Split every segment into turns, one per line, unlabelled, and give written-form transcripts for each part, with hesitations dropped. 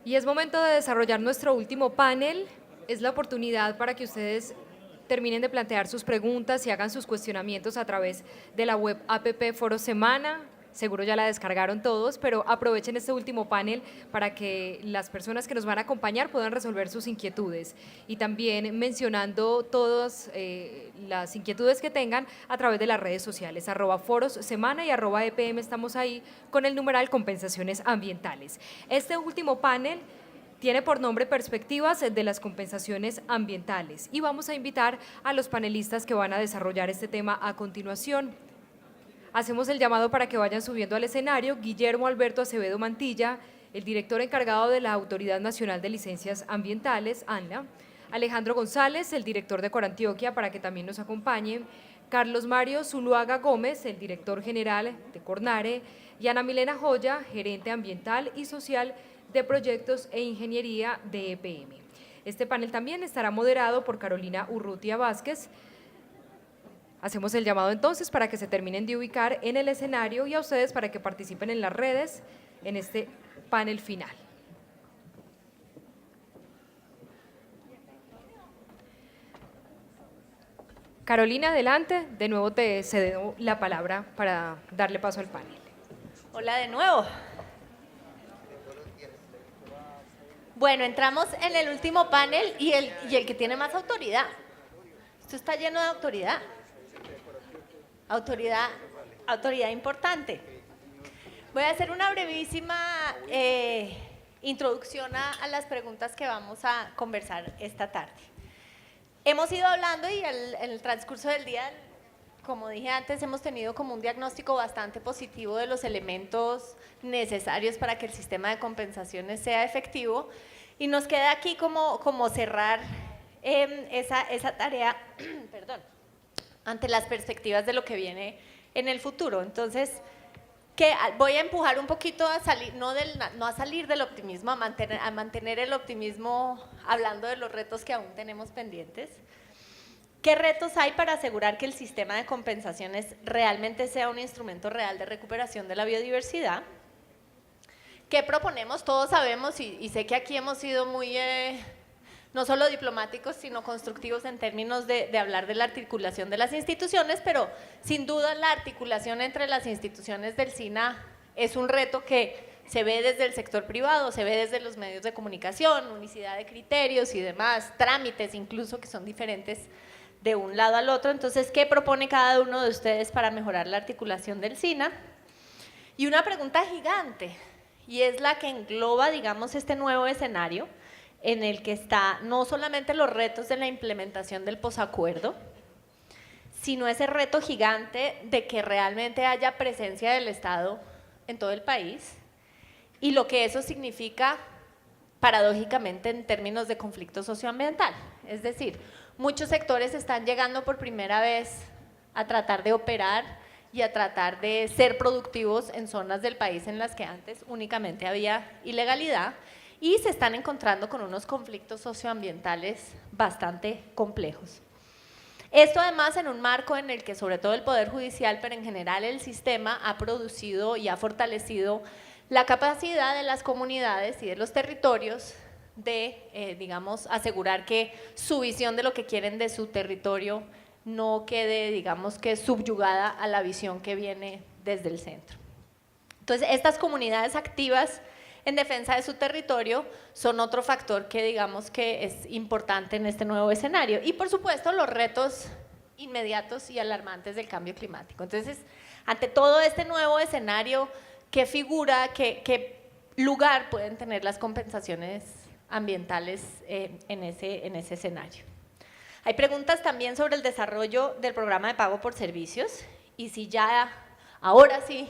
Y es momento de desarrollar nuestro último panel. Es la oportunidad para que ustedes terminen de plantear sus preguntas y hagan sus cuestionamientos a través de la web app Foro Semana. Seguro ya la descargaron todos, pero aprovechen este último panel para que las personas que nos van a acompañar puedan resolver sus inquietudes. Y también mencionando todas las inquietudes que tengan a través de las redes sociales, @foros semana y @EPM, estamos ahí con el numeral compensaciones ambientales. Este último panel tiene por nombre Perspectivas de las compensaciones ambientales y vamos a invitar a los panelistas que van a desarrollar este tema a continuación. Hacemos el llamado para que vayan subiendo al escenario Guillermo Alberto Acevedo Mantilla, el director encargado de la Autoridad Nacional de Licencias Ambientales, ANLA, Alejandro González, el director de Corantioquia, para que también nos acompañe, Carlos Mario Zuluaga Gómez, el director general de Cornare, y Ana Milena Joya, gerente ambiental y social de proyectos e ingeniería de EPM. Este panel también estará moderado por Carolina Urrutia Vázquez. Hacemos el llamado entonces para que se terminen de ubicar en el escenario y a ustedes para que participen en las redes en este panel final. Carolina, adelante. De nuevo te cedo la palabra para darle paso al panel.
Hola de nuevo. Bueno, entramos en el último panel y el que tiene más autoridad. Esto está lleno de autoridad. Autoridad importante. Voy a hacer una brevísima introducción a las preguntas que vamos a conversar esta tarde. Hemos ido hablando y en el transcurso del día, como dije antes, hemos tenido como un diagnóstico bastante positivo de los elementos necesarios para que el sistema de compensaciones sea efectivo y nos queda aquí como cerrar esa tarea perdón, ante las perspectivas de lo que viene en el futuro. Entonces, voy a empujar un poquito a salir, no a salir del optimismo, a mantener el optimismo hablando de los retos que aún tenemos pendientes. ¿Qué retos hay para asegurar que el sistema de compensaciones realmente sea un instrumento real de recuperación de la biodiversidad? ¿Qué proponemos? Todos sabemos y sé que aquí hemos sido muy, no solo diplomáticos, sino constructivos en términos de hablar de la articulación de las instituciones, pero sin duda la articulación entre las instituciones del SINA es un reto que se ve desde el sector privado, se ve desde los medios de comunicación, unicidad de criterios y demás, trámites incluso que son diferentes de un lado al otro. Entonces, ¿qué propone cada uno de ustedes para mejorar la articulación del SINA? Y una pregunta gigante, y es la que engloba, digamos, este nuevo escenario en el que está no solamente los retos de la implementación del posacuerdo, sino ese reto gigante de que realmente haya presencia del Estado en todo el país y lo que eso significa paradójicamente en términos de conflicto socioambiental. Es decir, muchos sectores están llegando por primera vez a tratar de operar y a tratar de ser productivos en zonas del país en las que antes únicamente había ilegalidad y se están encontrando con unos conflictos socioambientales bastante complejos. Esto además en un marco en el que sobre todo el Poder Judicial, pero en general el sistema ha producido y ha fortalecido la capacidad de las comunidades y de los territorios de, digamos, asegurar que su visión de lo que quieren de su territorio no quede, digamos, que subyugada a la visión que viene desde el centro. Entonces, estas comunidades activas en defensa de su territorio son otro factor que digamos que es importante en este nuevo escenario. Y por supuesto los retos inmediatos y alarmantes del cambio climático. Entonces, ante todo este nuevo escenario, ¿qué figura, qué lugar pueden tener las compensaciones ambientales en ese escenario? Hay preguntas también sobre el desarrollo del programa de pago por servicios y si ya ahora sí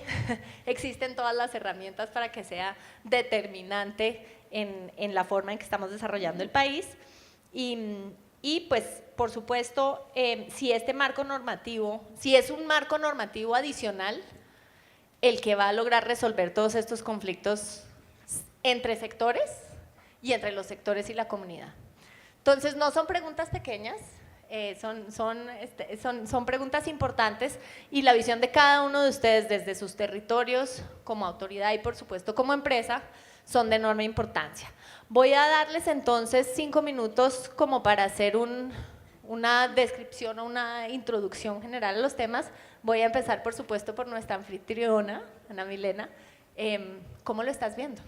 existen todas las herramientas para que sea determinante en la forma en que estamos desarrollando el país y pues por supuesto si este marco normativo, si es un marco normativo adicional el que va a lograr resolver todos estos conflictos entre sectores y entre los sectores y la comunidad. Entonces no son preguntas pequeñas, son preguntas importantes y la visión de cada uno de ustedes desde sus territorios como autoridad y por supuesto como empresa son de enorme importancia. Voy a darles entonces 5 minutos como para hacer una descripción o una introducción general a los temas. Voy a empezar, por supuesto, por nuestra anfitriona, Ana Milena. ¿Cómo lo estás viendo?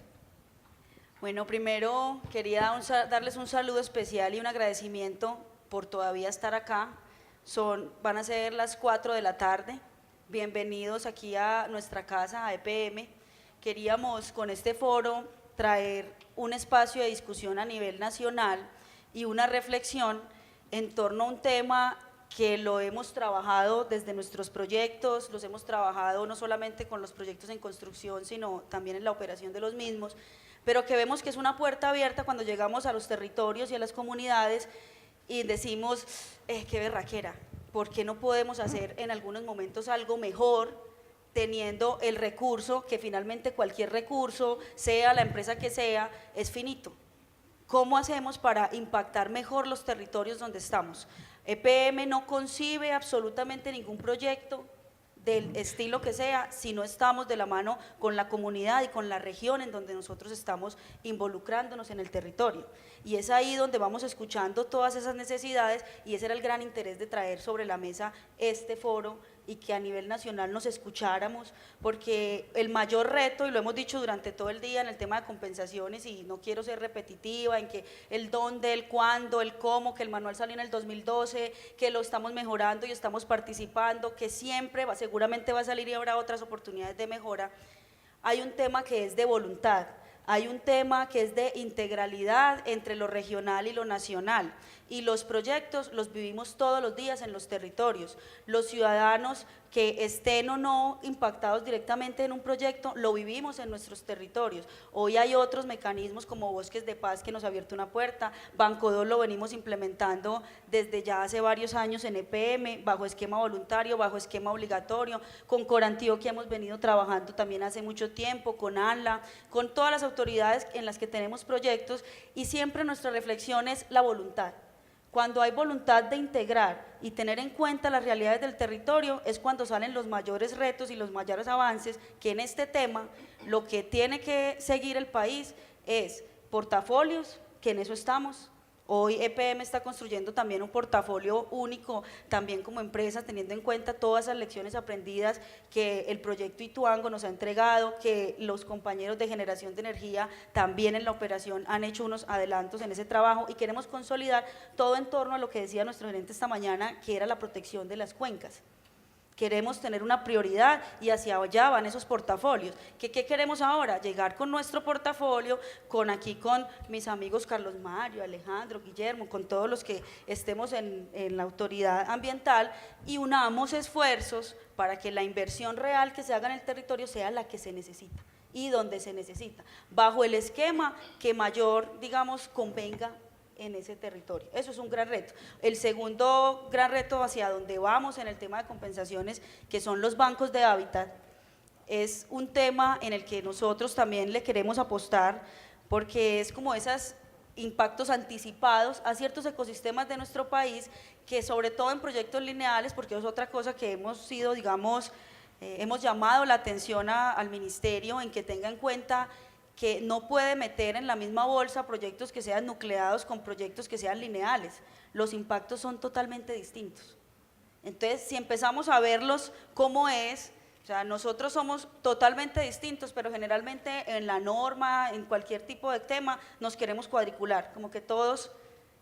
Bueno, primero quería darles un saludo especial y un agradecimiento por todavía estar acá. Van a ser las 4 de la tarde. Bienvenidos aquí a nuestra casa, a EPM. Queríamos con este foro traer un espacio de discusión a nivel nacional y una reflexión en torno a un tema que lo hemos trabajado desde nuestros proyectos, los hemos trabajado no solamente con los proyectos en construcción, sino también en la operación de los mismos, pero que vemos que es una puerta abierta cuando llegamos a los territorios y a las comunidades y decimos, qué berraquera, ¿por qué no podemos hacer en algunos momentos algo mejor teniendo el recurso, que finalmente cualquier recurso, sea la empresa que sea, es finito? ¿Cómo hacemos para impactar mejor los territorios donde estamos? EPM no concibe absolutamente ningún proyecto del estilo que sea si no estamos de la mano con la comunidad y con la región en donde nosotros estamos involucrándonos en el territorio. Y es ahí donde vamos escuchando todas esas necesidades y ese era el gran interés de traer sobre la mesa este foro y que a nivel nacional nos escucháramos, porque el mayor reto, y lo hemos dicho durante todo el día en el tema de compensaciones, y no quiero ser repetitiva en que el dónde, el cuándo, el cómo, que el manual salió en el 2012, que lo estamos mejorando y estamos participando, que siempre seguramente va a salir y habrá otras oportunidades de mejora. Hay un tema que es de voluntad, hay un tema que es de integralidad entre lo regional y lo nacional, y los proyectos los vivimos todos los días en los territorios. Los ciudadanos que estén o no impactados directamente en un proyecto, lo vivimos en nuestros territorios. Hoy hay otros mecanismos como Bosques de Paz que nos ha abierto una puerta, Banco2 lo venimos implementando desde ya hace varios años en EPM, bajo esquema voluntario, bajo esquema obligatorio, con Corantioquia hemos venido trabajando también hace mucho tiempo, con ANLA, con todas las autoridades en las que tenemos proyectos, y siempre nuestra reflexión es la voluntad. Cuando hay voluntad de integrar y tener en cuenta las realidades del territorio es cuando salen los mayores retos y los mayores avances, que en este tema lo que tiene que seguir el país es portafolios, que en eso estamos. Hoy EPM está construyendo también un portafolio único, también como empresa, teniendo en cuenta todas esas lecciones aprendidas que el proyecto Ituango nos ha entregado, que los compañeros de generación de energía también en la operación han hecho unos adelantos en ese trabajo, y queremos consolidar todo en torno a lo que decía nuestro gerente esta mañana, que era la protección de las cuencas. Queremos tener una prioridad y hacia allá van esos portafolios. ¿Qué queremos ahora? Llegar con nuestro portafolio, con mis amigos Carlos Mario, Alejandro, Guillermo, con todos los que estemos en la autoridad ambiental, y unamos esfuerzos para que la inversión real que se haga en el territorio sea la que se necesita y donde se necesita, bajo el esquema que mayor, digamos, convenga en ese territorio. Eso es un gran reto. El segundo gran reto hacia donde vamos en el tema de compensaciones, que son los bancos de hábitat, es un tema en el que nosotros también le queremos apostar, porque es como esos impactos anticipados a ciertos ecosistemas de nuestro país, que sobre todo en proyectos lineales, porque es otra cosa que hemos sido, digamos, hemos llamado la atención al ministerio en que tenga en cuenta que no puede meter en la misma bolsa proyectos que sean nucleados con proyectos que sean lineales. Los impactos son totalmente distintos. Entonces, si empezamos a verlos como es, o sea, nosotros somos totalmente distintos, pero generalmente en la norma, en cualquier tipo de tema, nos queremos cuadricular, como que todos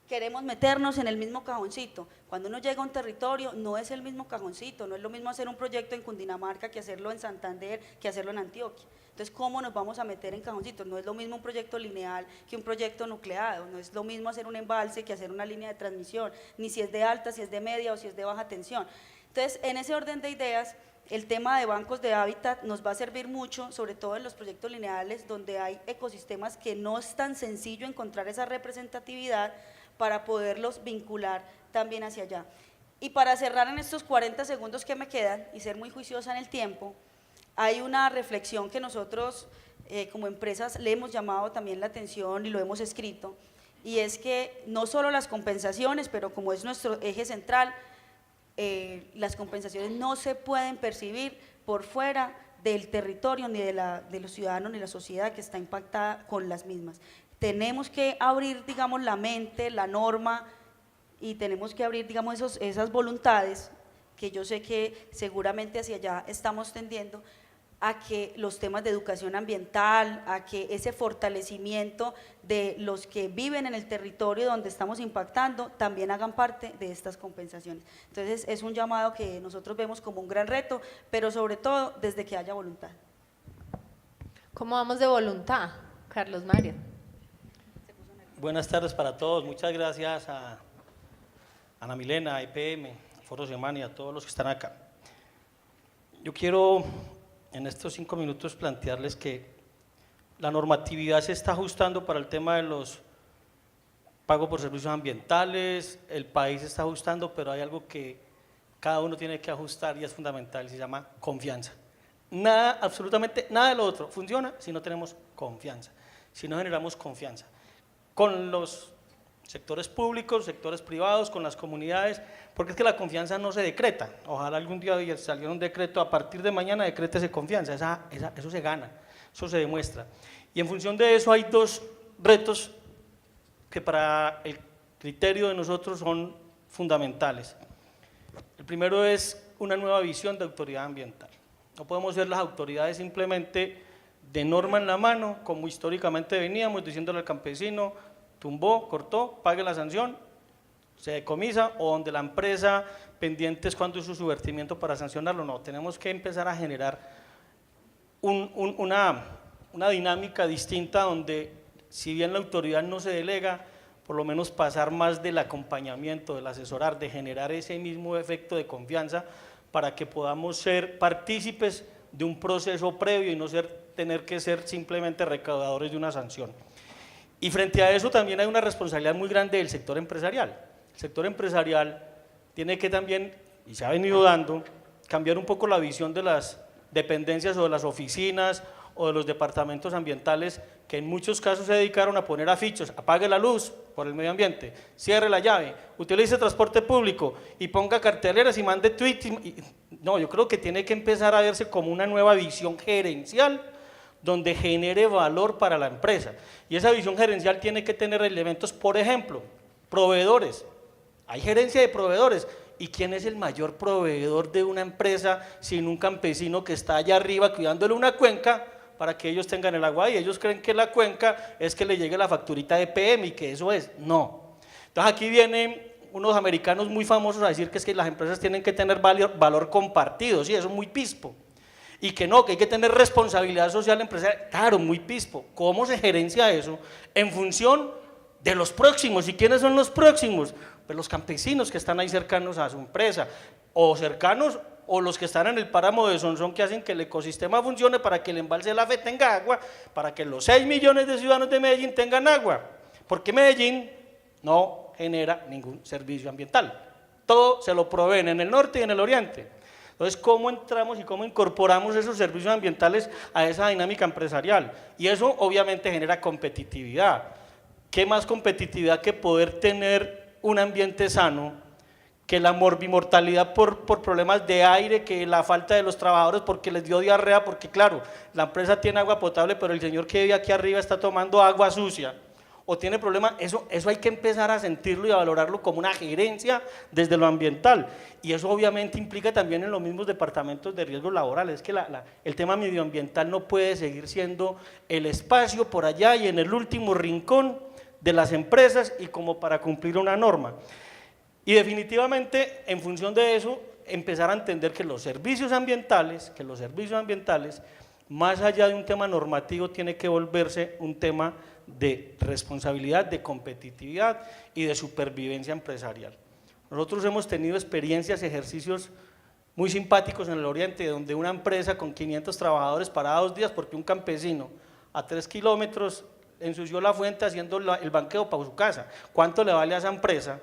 queremos meternos en el mismo cajoncito. Cuando uno llega a un territorio, no es el mismo cajoncito, no es lo mismo hacer un proyecto en Cundinamarca que hacerlo en Santander, que hacerlo en Antioquia. Entonces, ¿cómo nos vamos a meter en cajoncitos? No es lo mismo un proyecto lineal que un proyecto nucleado, no es lo mismo hacer un embalse que hacer una línea de transmisión, ni si es de alta, si es de media o si es de baja tensión. Entonces, en ese orden de ideas, el tema de bancos de hábitat nos va a servir mucho, sobre todo en los proyectos lineales, donde hay ecosistemas que no es tan sencillo encontrar esa representatividad para poderlos vincular también hacia allá. Y para cerrar en estos 40 segundos que me quedan y ser muy juiciosa en el tiempo, hay una reflexión que nosotros como empresas le hemos llamado también la atención y lo hemos escrito, y es que no solo las compensaciones, pero como es nuestro eje central, las compensaciones no se pueden percibir por fuera del territorio, ni de los ciudadanos, ni la sociedad que está impactada con las mismas. Tenemos que abrir, digamos, la mente, la norma, y tenemos que abrir, digamos, esas voluntades, que yo sé que seguramente hacia allá estamos tendiendo, a que los temas de educación ambiental, a que ese fortalecimiento de los que viven en el territorio donde estamos impactando también hagan parte de estas compensaciones. Entonces es un llamado que nosotros vemos como un gran reto, pero sobre todo desde que haya voluntad.
¿Cómo vamos de voluntad, Carlos Mario?
Buenas tardes para todos, muchas gracias a Ana Milena, a EPM, a Foro Semana y a todos los que están acá. Yo quiero en estos 5 minutos plantearles que la normatividad se está ajustando para el tema de los pagos por servicios ambientales, el país se está ajustando, pero hay algo que cada uno tiene que ajustar y es fundamental, se llama confianza. Nada, absolutamente nada de lo otro funciona si no tenemos confianza, si no generamos confianza con los sectores públicos, sectores privados, con las comunidades, porque es que la confianza no se decreta. Ojalá algún día saliera un decreto, a partir de mañana decrétese confianza, eso se gana, eso se demuestra. Y en función de eso hay 2 retos que para el criterio de nosotros son fundamentales. El primero es una nueva visión de autoridad ambiental. No podemos ser las autoridades simplemente de norma en la mano, como históricamente veníamos diciéndole al campesino, tumbó, cortó, pague la sanción, se decomisa, o donde la empresa pendiente es cuando hizo su vertimiento para sancionarlo. No, tenemos que empezar a generar una dinámica distinta donde, si bien la autoridad no se delega, por lo menos pasar más del acompañamiento, del asesorar, de generar ese mismo efecto de confianza para que podamos ser partícipes de un proceso previo y no tener que ser simplemente recaudadores de una sanción. Y frente a eso también hay una responsabilidad muy grande del sector empresarial. El sector empresarial tiene que también, y se ha venido dando, cambiar un poco la visión de las dependencias o de las oficinas o de los departamentos ambientales, que en muchos casos se dedicaron a poner afiches: apague la luz por el medio ambiente, cierre la llave, utilice transporte público y ponga carteleras y mande tweets. No, yo creo que tiene que empezar a verse como una nueva visión gerencial donde genere valor para la empresa, y esa visión gerencial tiene que tener elementos, por ejemplo, proveedores. Hay gerencia de proveedores, ¿y quién es el mayor proveedor de una empresa sin un campesino que está allá arriba cuidándole una cuenca para que ellos tengan el agua? Y ellos creen que la cuenca es que le llegue la facturita de PM y que eso es, no. Entonces aquí vienen unos americanos muy famosos a decir que es que las empresas tienen que tener valor compartido, sí, eso es muy pispo. Y que no, que hay que tener responsabilidad social empresarial, claro, muy pispo. ¿Cómo se gerencia eso? En función de los próximos. ¿Y quiénes son los próximos? Pues los campesinos que están ahí cercanos a su empresa, o cercanos, o los que están en el páramo de Sonsón, que hacen que el ecosistema funcione para que el embalse de la Fe tenga agua, para que los 6 millones de ciudadanos de Medellín tengan agua, porque Medellín no genera ningún servicio ambiental, todo se lo proveen en el norte y en el oriente. Entonces, ¿cómo entramos y cómo incorporamos esos servicios ambientales a esa dinámica empresarial? Y eso obviamente genera competitividad. ¿Qué más competitividad que poder tener un ambiente sano, que la morbimortalidad por problemas de aire, que la falta de los trabajadores porque les dio diarrea, porque claro, la empresa tiene agua potable, pero el señor que vive aquí arriba está tomando agua sucia, o tiene problemas? Eso hay que empezar a sentirlo y a valorarlo como una gerencia desde lo ambiental, y eso obviamente implica también en los mismos departamentos de riesgos laborales. Es que el tema medioambiental no puede seguir siendo el espacio por allá y en el último rincón de las empresas y como para cumplir una norma. Y definitivamente, en función de eso, empezar a entender que los servicios ambientales, más allá de un tema normativo, tiene que volverse un tema de responsabilidad, de competitividad y de supervivencia empresarial. Nosotros hemos tenido experiencias, ejercicios muy simpáticos en el oriente, donde una empresa con 500 trabajadores paraba 2 días porque un campesino a 3 kilómetros ensució la fuente haciendo el banqueo para su casa. ¿Cuánto le vale a esa empresa?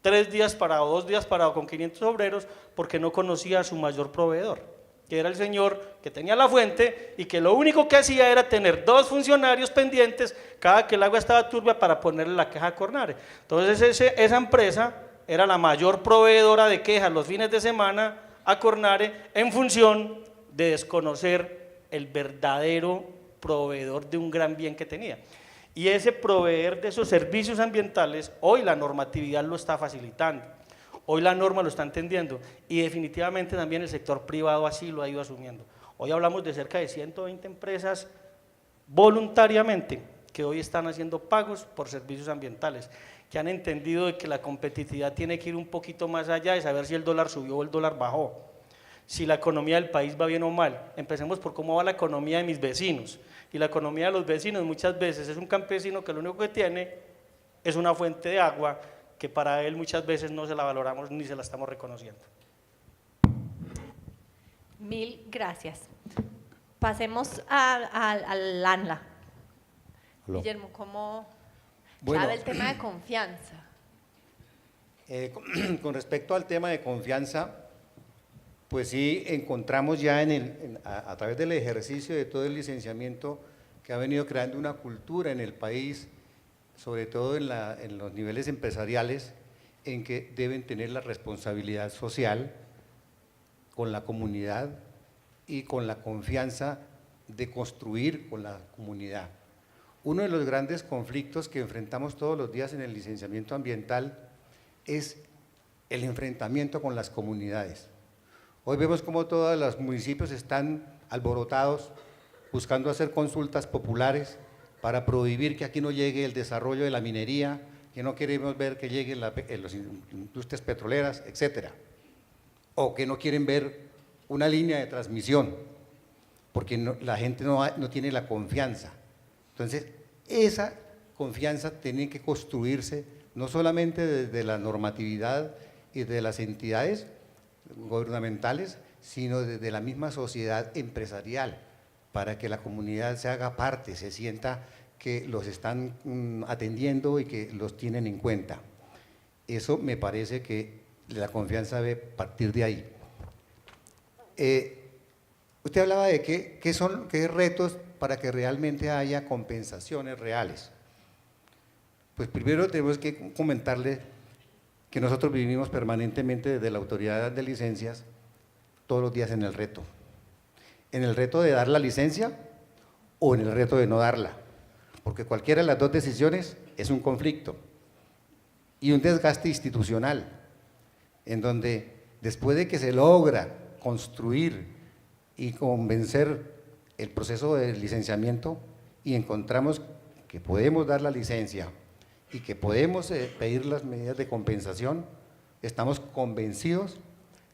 3 días parado, 2 días parado con 500 obreros porque no conocía a su mayor proveedor, que era el señor que tenía la fuente y que lo único que hacía era tener 2 funcionarios pendientes cada que el agua estaba turbia para ponerle la queja a Cornare. Entonces esa empresa era la mayor proveedora de quejas los fines de semana a Cornare en función de desconocer el verdadero proveedor de un gran bien que tenía. Y ese proveer de esos servicios ambientales, hoy la normatividad lo está facilitando, hoy la norma lo está entendiendo y definitivamente también el sector privado así lo ha ido asumiendo. Hoy hablamos de cerca de 120 empresas voluntariamente que hoy están haciendo pagos por servicios ambientales, que han entendido de que la competitividad tiene que ir un poquito más allá de saber si el dólar subió o el dólar bajó, si la economía del país va bien o mal. Empecemos por cómo va la economía de mis vecinos, y la economía de los vecinos muchas veces es un campesino que lo único que tiene es una fuente de agua que para él muchas veces no se la valoramos ni se la estamos reconociendo.
Mil gracias. Pasemos al ANLA.
Aló.
Guillermo, ¿cómo
Bueno.
sabe el tema de confianza?
Con respecto al tema de confianza, pues sí encontramos ya a través del ejercicio de todo el licenciamiento que ha venido creando una cultura en el país, sobre todo en los niveles empresariales, en que deben tener la responsabilidad social con la comunidad y con la confianza de construir con la comunidad. Uno de los grandes conflictos que enfrentamos todos los días en el licenciamiento ambiental es el enfrentamiento con las comunidades. Hoy vemos cómo todos los municipios están alborotados buscando hacer consultas populares para prohibir que aquí no llegue el desarrollo de la minería, que no queremos ver que lleguen las industrias petroleras, etcétera. O que no quieren ver una línea de transmisión, porque la gente no tiene la confianza. Entonces, esa confianza tiene que construirse no solamente desde la normatividad y de las entidades gubernamentales, sino desde la misma sociedad empresarial, para que la comunidad se haga parte, se sienta que los están atendiendo y que los tienen en cuenta. Eso me parece que la confianza debe partir de ahí. Usted hablaba de qué retos para que realmente haya compensaciones reales. Pues primero tenemos que comentarle que nosotros vivimos permanentemente desde la autoridad de licencias todos los días en el reto de dar la licencia o en el reto de no darla, porque cualquiera de las dos decisiones es un conflicto y un desgaste institucional, en donde después de que se logra construir y convencer el proceso de licenciamiento y encontramos que podemos dar la licencia y que podemos pedir las medidas de compensación, estamos convencidos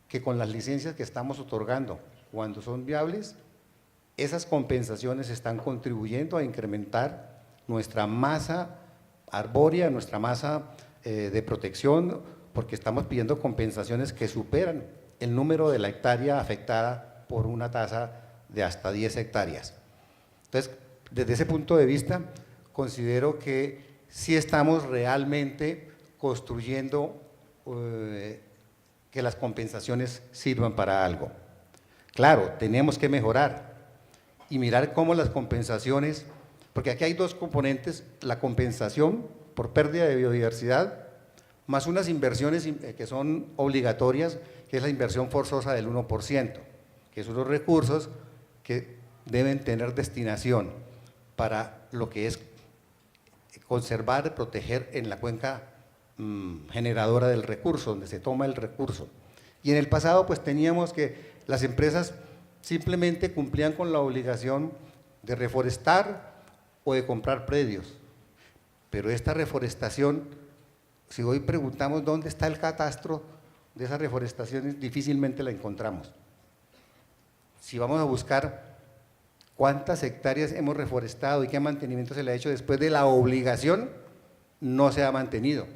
que con las licencias que estamos otorgando, cuando son viables, esas compensaciones están contribuyendo a incrementar nuestra masa arbórea, nuestra masa de protección, porque estamos pidiendo compensaciones que superan el número de la hectárea afectada por una tasa de hasta 10 hectáreas. Entonces, desde ese punto de vista, considero que sí estamos realmente construyendo que las compensaciones sirvan para algo. Claro, tenemos que mejorar y mirar cómo las compensaciones, porque aquí hay dos componentes, la compensación por pérdida de biodiversidad, más unas inversiones que son obligatorias, que es la inversión forzosa del 1%, que son los recursos que deben tener destinación para lo que es conservar, proteger en la cuenca generadora del recurso, donde se toma el recurso. Y en el pasado pues teníamos que las empresas simplemente cumplían con la obligación de reforestar o de comprar predios, pero esta reforestación, si hoy preguntamos dónde está el catastro de esas reforestaciones, difícilmente la encontramos. Si vamos a buscar cuántas hectáreas hemos reforestado y qué mantenimiento se le ha hecho después de la obligación, no se ha mantenido,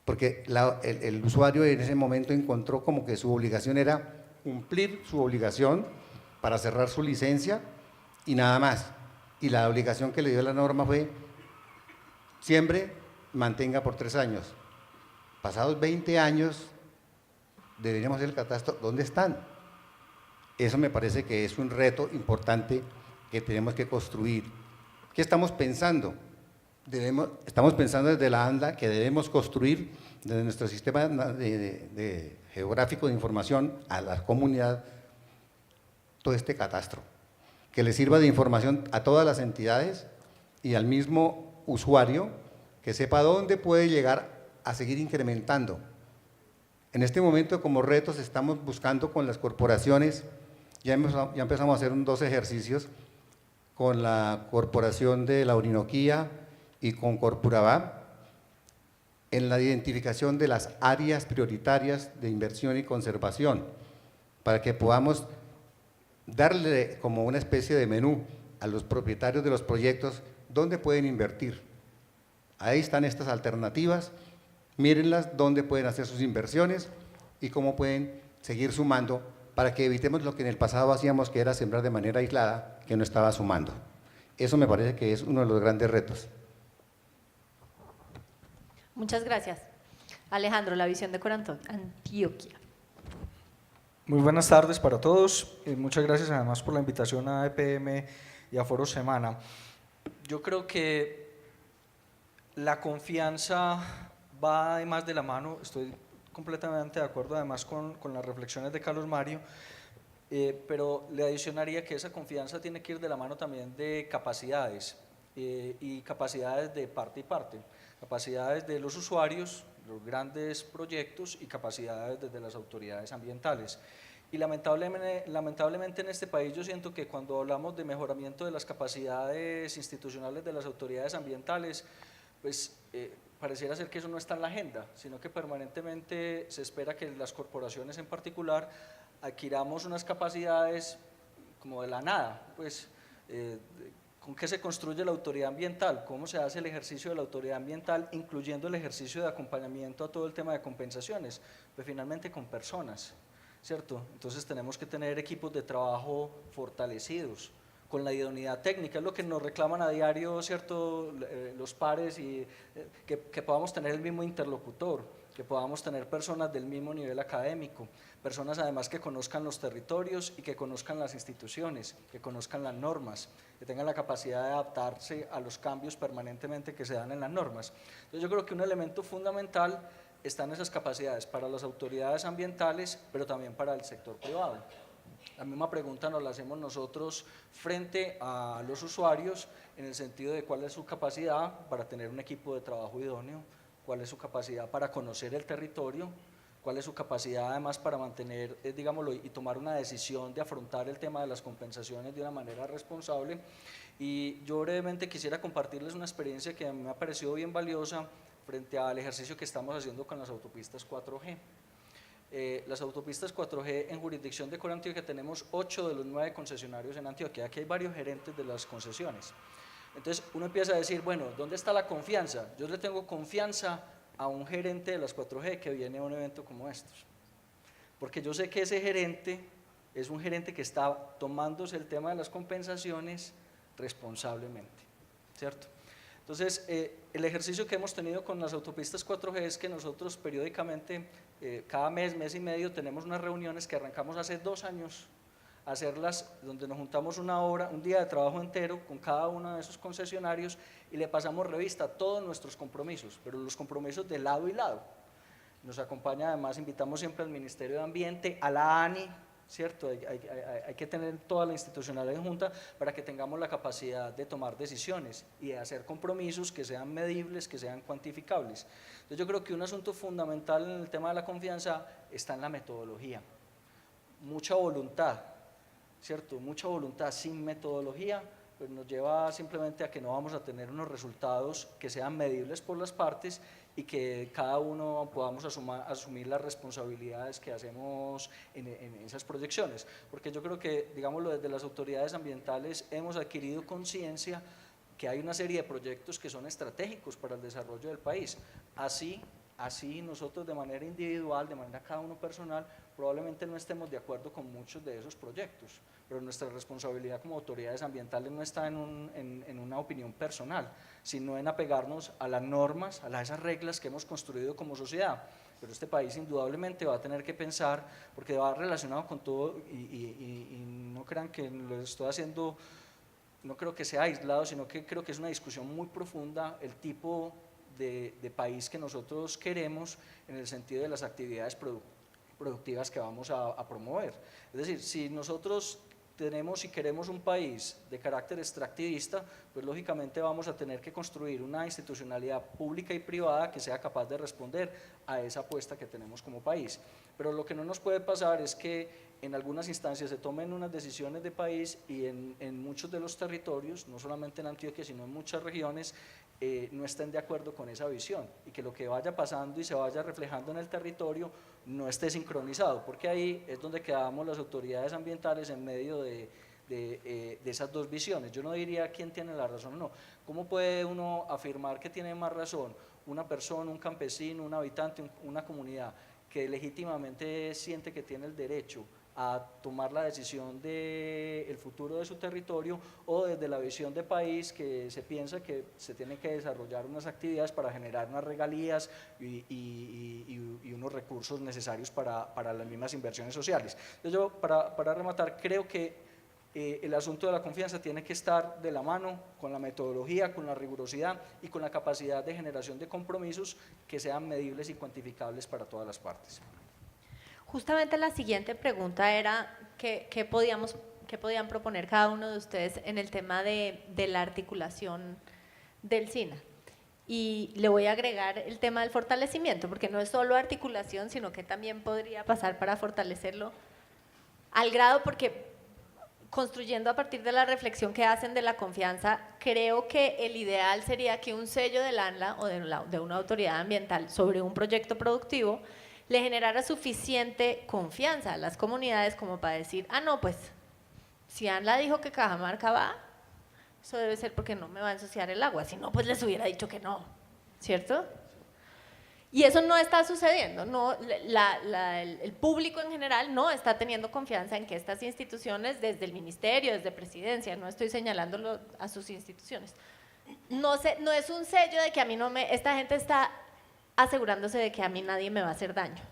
porque el usuario en ese momento encontró como que su obligación era cumplir su obligación para cerrar su licencia y nada más. Y la obligación que le dio la norma fue siembre, mantenga por 3 años. Pasados 20 años, deberíamos hacer el catastro, ¿dónde están? Eso me parece que es un reto importante que tenemos que construir. ¿Qué estamos pensando? Estamos pensando desde la ANLA que debemos construir desde nuestro sistema geográfico de información a la comunidad todo este catastro, que le sirva de información a todas las entidades y al mismo usuario, que sepa dónde puede llegar a seguir incrementando. En este momento, como retos, estamos buscando con las corporaciones, ya empezamos a hacer dos ejercicios con la Corporación de la Orinoquía y con Corpuravá, en la identificación de las áreas prioritarias de inversión y conservación, para que podamos darle como una especie de menú a los propietarios de los proyectos dónde pueden invertir. Ahí están estas alternativas, mírenlas, dónde pueden hacer sus inversiones y cómo pueden seguir sumando para que evitemos lo que en el pasado hacíamos, que era sembrar de manera aislada, que no estaba sumando. Eso me parece que es uno de los grandes retos.
Muchas gracias. Alejandro, la visión de Corantioquia.
Muy buenas tardes para todos. Muchas gracias además por la invitación a EPM y a Foro Semana. Yo creo que la confianza va además de la mano, estoy completamente de acuerdo además con las reflexiones de Carlos Mario, pero le adicionaría que esa confianza tiene que ir de la mano también de capacidades y capacidades de parte y parte, capacidades de los usuarios, los grandes proyectos y capacidades desde las autoridades ambientales. Y lamentablemente en este país yo siento que cuando hablamos de mejoramiento de las capacidades institucionales de las autoridades ambientales, pues pareciera ser que eso no está en la agenda, sino que permanentemente se espera que las corporaciones en particular adquiramos unas capacidades como de la nada, pues ¿con qué se construye la autoridad ambiental? ¿Cómo se hace el ejercicio de la autoridad ambiental, incluyendo el ejercicio de acompañamiento a todo el tema de compensaciones? Pues finalmente con personas, ¿cierto? Entonces tenemos que tener equipos de trabajo fortalecidos, con la idoneidad técnica, es lo que nos reclaman a diario, ¿cierto? Los pares, y que podamos tener el mismo interlocutor, que podamos tener personas del mismo nivel académico, personas además que conozcan los territorios y que conozcan las instituciones, que conozcan las normas, que tengan la capacidad de adaptarse a los cambios permanentemente que se dan en las normas. Entonces yo creo que un elemento fundamental está en esas capacidades para las autoridades ambientales, pero también para el sector privado. La misma pregunta nos la hacemos nosotros frente a los usuarios en el sentido de cuál es su capacidad para tener un equipo de trabajo idóneo, cuál es su capacidad para conocer el territorio, cuál es su capacidad además para mantener, digámoslo, y tomar una decisión de afrontar el tema de las compensaciones de una manera responsable. Y yo brevemente quisiera compartirles una experiencia que me ha parecido bien valiosa frente al ejercicio que estamos haciendo con las autopistas 4G. Las autopistas 4G en jurisdicción de Corantioquia tenemos 8 de los 9 concesionarios en Antioquia. Aquí hay varios gerentes de las concesiones. Entonces uno empieza a decir, bueno, ¿dónde está la confianza? Yo le tengo confianza a un gerente de las 4G que viene a un evento como estos, porque yo sé que ese gerente es un gerente que está tomándose el tema de las compensaciones responsablemente, ¿cierto? Entonces, el ejercicio que hemos tenido con las autopistas 4G es que nosotros periódicamente, cada mes, mes y medio, tenemos unas reuniones que arrancamos hace 2 años, hacerlas donde nos juntamos una hora, un día de trabajo entero con cada uno de esos concesionarios y le pasamos revista a todos nuestros compromisos, pero los compromisos de lado y lado. Nos acompaña además, invitamos siempre al Ministerio de Ambiente, a la ANI, ¿cierto? Hay que tener toda la institucionalidad junta para que tengamos la capacidad de tomar decisiones y de hacer compromisos que sean medibles, que sean cuantificables. Entonces yo creo que un asunto fundamental en el tema de la confianza está en la metodología. Mucha voluntad, ¿cierto? Mucha voluntad sin metodología pues nos lleva simplemente a que no vamos a tener unos resultados que sean medibles por las partes y que cada uno podamos asumir las responsabilidades que hacemos en esas proyecciones. Porque yo creo que, digámoslo, desde las autoridades ambientales hemos adquirido conciencia que hay una serie de proyectos que son estratégicos para el desarrollo del país. Así nosotros de manera individual, de manera cada uno personal, probablemente no estemos de acuerdo con muchos de esos proyectos, pero nuestra responsabilidad como autoridades ambientales no está en una opinión personal, sino en apegarnos a las normas, a esas reglas que hemos construido como sociedad. Pero este país indudablemente va a tener que pensar, porque va relacionado con todo, y no crean que lo estoy haciendo, no creo que sea aislado, sino que creo que es una discusión muy profunda el tipo de país que nosotros queremos en el sentido de las actividades productivas que vamos a promover. Es decir, si nosotros tenemos y queremos un país de carácter extractivista, pues lógicamente vamos a tener que construir una institucionalidad pública y privada que sea capaz de responder a esa apuesta que tenemos como país. Pero lo que no nos puede pasar es que en algunas instancias se tomen unas decisiones de país y en muchos de los territorios, no solamente en Antioquia, sino en muchas regiones, no estén de acuerdo con esa visión y que lo que vaya pasando y se vaya reflejando en el territorio no esté sincronizado, porque ahí es donde quedamos las autoridades ambientales en medio de esas dos visiones. Yo no diría quién tiene la razón o no. ¿Cómo puede uno afirmar que tiene más razón una persona, un campesino, un habitante, una comunidad que legítimamente siente que tiene el derecho a tomar la decisión del futuro de su territorio, o desde la visión de país que se piensa que se tienen que desarrollar unas actividades para generar unas regalías y unos recursos necesarios para las mismas inversiones sociales? Entonces yo, para rematar, creo que el asunto de la confianza tiene que estar de la mano con la metodología, con la rigurosidad y con la capacidad de generación de compromisos que sean medibles y cuantificables para todas las partes.
Justamente la siguiente pregunta era qué podían proponer cada uno de ustedes en el tema de la articulación del SINA. Y le voy a agregar el tema del fortalecimiento, porque no es solo articulación, sino que también podría pasar para fortalecerlo al grado, porque construyendo a partir de la reflexión que hacen de la confianza, creo que el ideal sería que un sello del ANLA o de una autoridad ambiental sobre un proyecto productivo le generara suficiente confianza a las comunidades como para decir, ah, no, pues, si ANLA dijo que Cajamarca va, eso debe ser porque no me va a ensuciar el agua, si no, pues les hubiera dicho que no, ¿cierto? Y eso no está sucediendo, no, el público en general no está teniendo confianza en que estas instituciones, desde el ministerio, desde presidencia, no estoy señalándolo a sus instituciones, no es un sello de que a mí esta gente está asegurándose de que a mí nadie me va a hacer daño.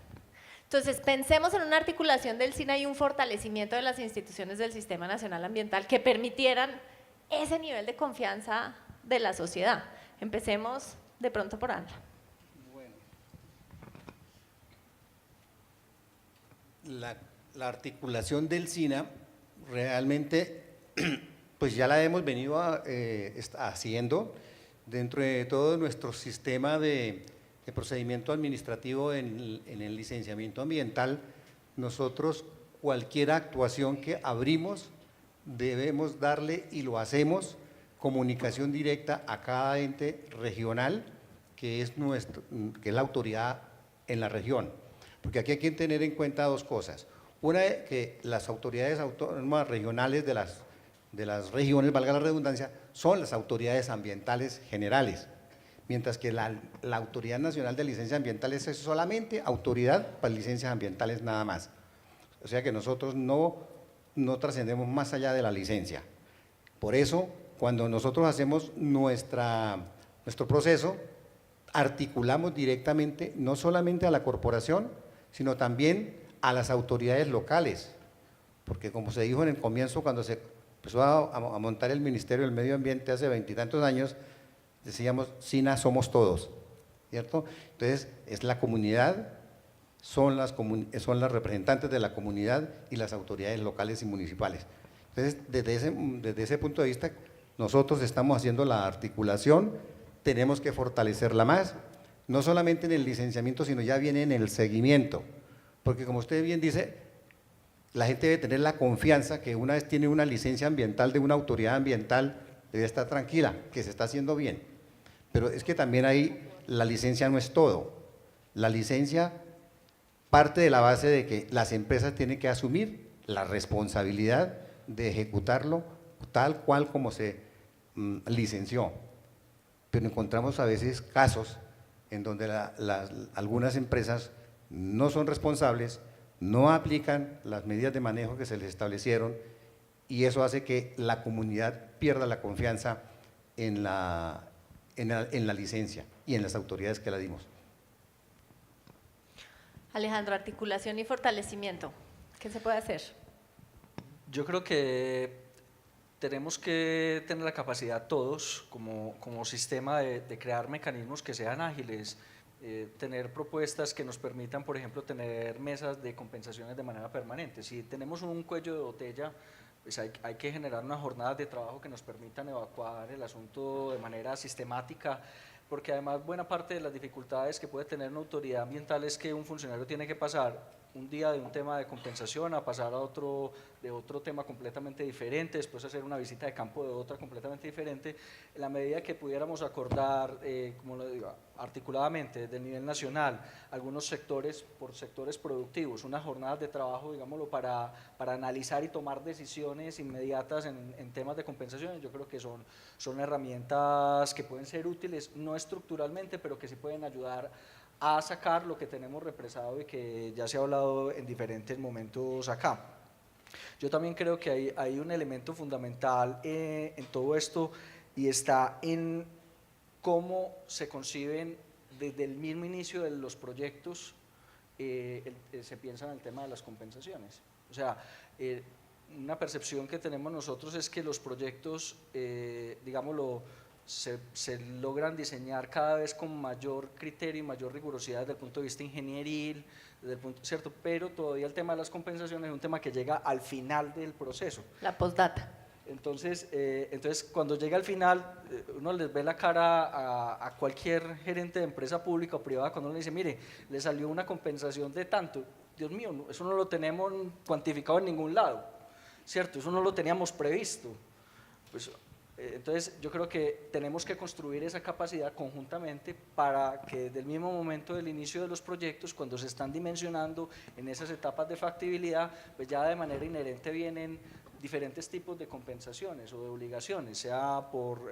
Entonces, pensemos en una articulación del SINA y un fortalecimiento de las instituciones del Sistema Nacional Ambiental que permitieran ese nivel de confianza de la sociedad. Empecemos de pronto por ANLA.
La articulación del SINA realmente, pues ya la hemos venido haciendo dentro de todo nuestro sistema de procedimiento administrativo en el licenciamiento ambiental. Nosotros cualquier actuación que abrimos debemos darle, y lo hacemos, comunicación directa a cada ente regional que es la autoridad en la región. Porque aquí hay que tener en cuenta dos cosas. Una, que las autoridades autónomas regionales de las regiones, valga la redundancia, son las autoridades ambientales generales, mientras que la Autoridad Nacional de Licencias Ambientales es solamente autoridad para licencias ambientales nada más. O sea que nosotros no trascendemos más allá de la licencia. Por eso, cuando nosotros hacemos nuestro proceso, articulamos directamente no solamente a la corporación, sino también a las autoridades locales, porque como se dijo en el comienzo, cuando se empezó a montar el Ministerio del Medio Ambiente hace 20 y tantos años, decíamos, SINA somos todos, ¿cierto? Entonces, es la comunidad, son las representantes de la comunidad y las autoridades locales y municipales. Entonces, desde ese punto de vista, nosotros estamos haciendo la articulación, tenemos que fortalecerla más, no solamente en el licenciamiento, sino ya viene en el seguimiento, porque como usted bien dice, la gente debe tener la confianza que una vez tiene una licencia ambiental de una autoridad ambiental, debe estar tranquila, que se está haciendo bien. Pero es que también ahí la licencia no es todo. La licencia parte de la base de que las empresas tienen que asumir la responsabilidad de ejecutarlo tal cual como se licenció. Pero encontramos a veces casos en donde algunas empresas no son responsables, no aplican las medidas de manejo que se les establecieron, y eso hace que la comunidad pierda la confianza en la licencia y en las autoridades que la dimos.
Alejandro, articulación y fortalecimiento, ¿qué se puede hacer?
Yo creo que tenemos que tener la capacidad todos, como sistema, de crear mecanismos que sean ágiles, tener propuestas que nos permitan, por ejemplo, tener mesas de compensaciones de manera permanente. Si tenemos un cuello de botella pues hay que generar unas jornadas de trabajo que nos permitan evacuar el asunto de manera sistemática, porque además buena parte de las dificultades que puede tener una autoridad ambiental es que un funcionario tiene que pasar un día de un tema de compensación a pasar a otro de otro tema completamente diferente, después hacer una visita de campo de otra completamente diferente. En la medida que pudiéramos acordar, como lo digo, articuladamente desde el nivel nacional, algunos sectores por sectores productivos, unas jornadas de trabajo, digámoslo, para analizar y tomar decisiones inmediatas en temas de compensaciones, yo creo que son herramientas que pueden ser útiles, no estructuralmente, pero que sí pueden ayudar a sacar lo que tenemos represado y que ya se ha hablado en diferentes momentos acá. Yo también creo que hay un elemento fundamental en todo esto y está en cómo se conciben desde el mismo inicio de los proyectos, se piensa en el tema de las compensaciones. O sea, una percepción que tenemos nosotros es que los proyectos, digámoslo, se logran diseñar cada vez con mayor criterio y mayor rigurosidad desde el punto de vista ingenieril, ¿cierto? Pero todavía el tema de las compensaciones es un tema que llega al final del proceso.
La postdata.
Entonces cuando llega al final, uno les ve la cara a cualquier gerente de empresa pública o privada cuando uno le dice, mire, le salió una compensación de tanto. Dios mío, eso no lo tenemos cuantificado en ningún lado, ¿cierto? Eso no lo teníamos previsto. Pues, entonces yo creo que tenemos que construir esa capacidad conjuntamente para que desde el mismo momento del inicio de los proyectos, cuando se están dimensionando en esas etapas de factibilidad, pues ya de manera inherente vienen diferentes tipos de compensaciones o de obligaciones, sea por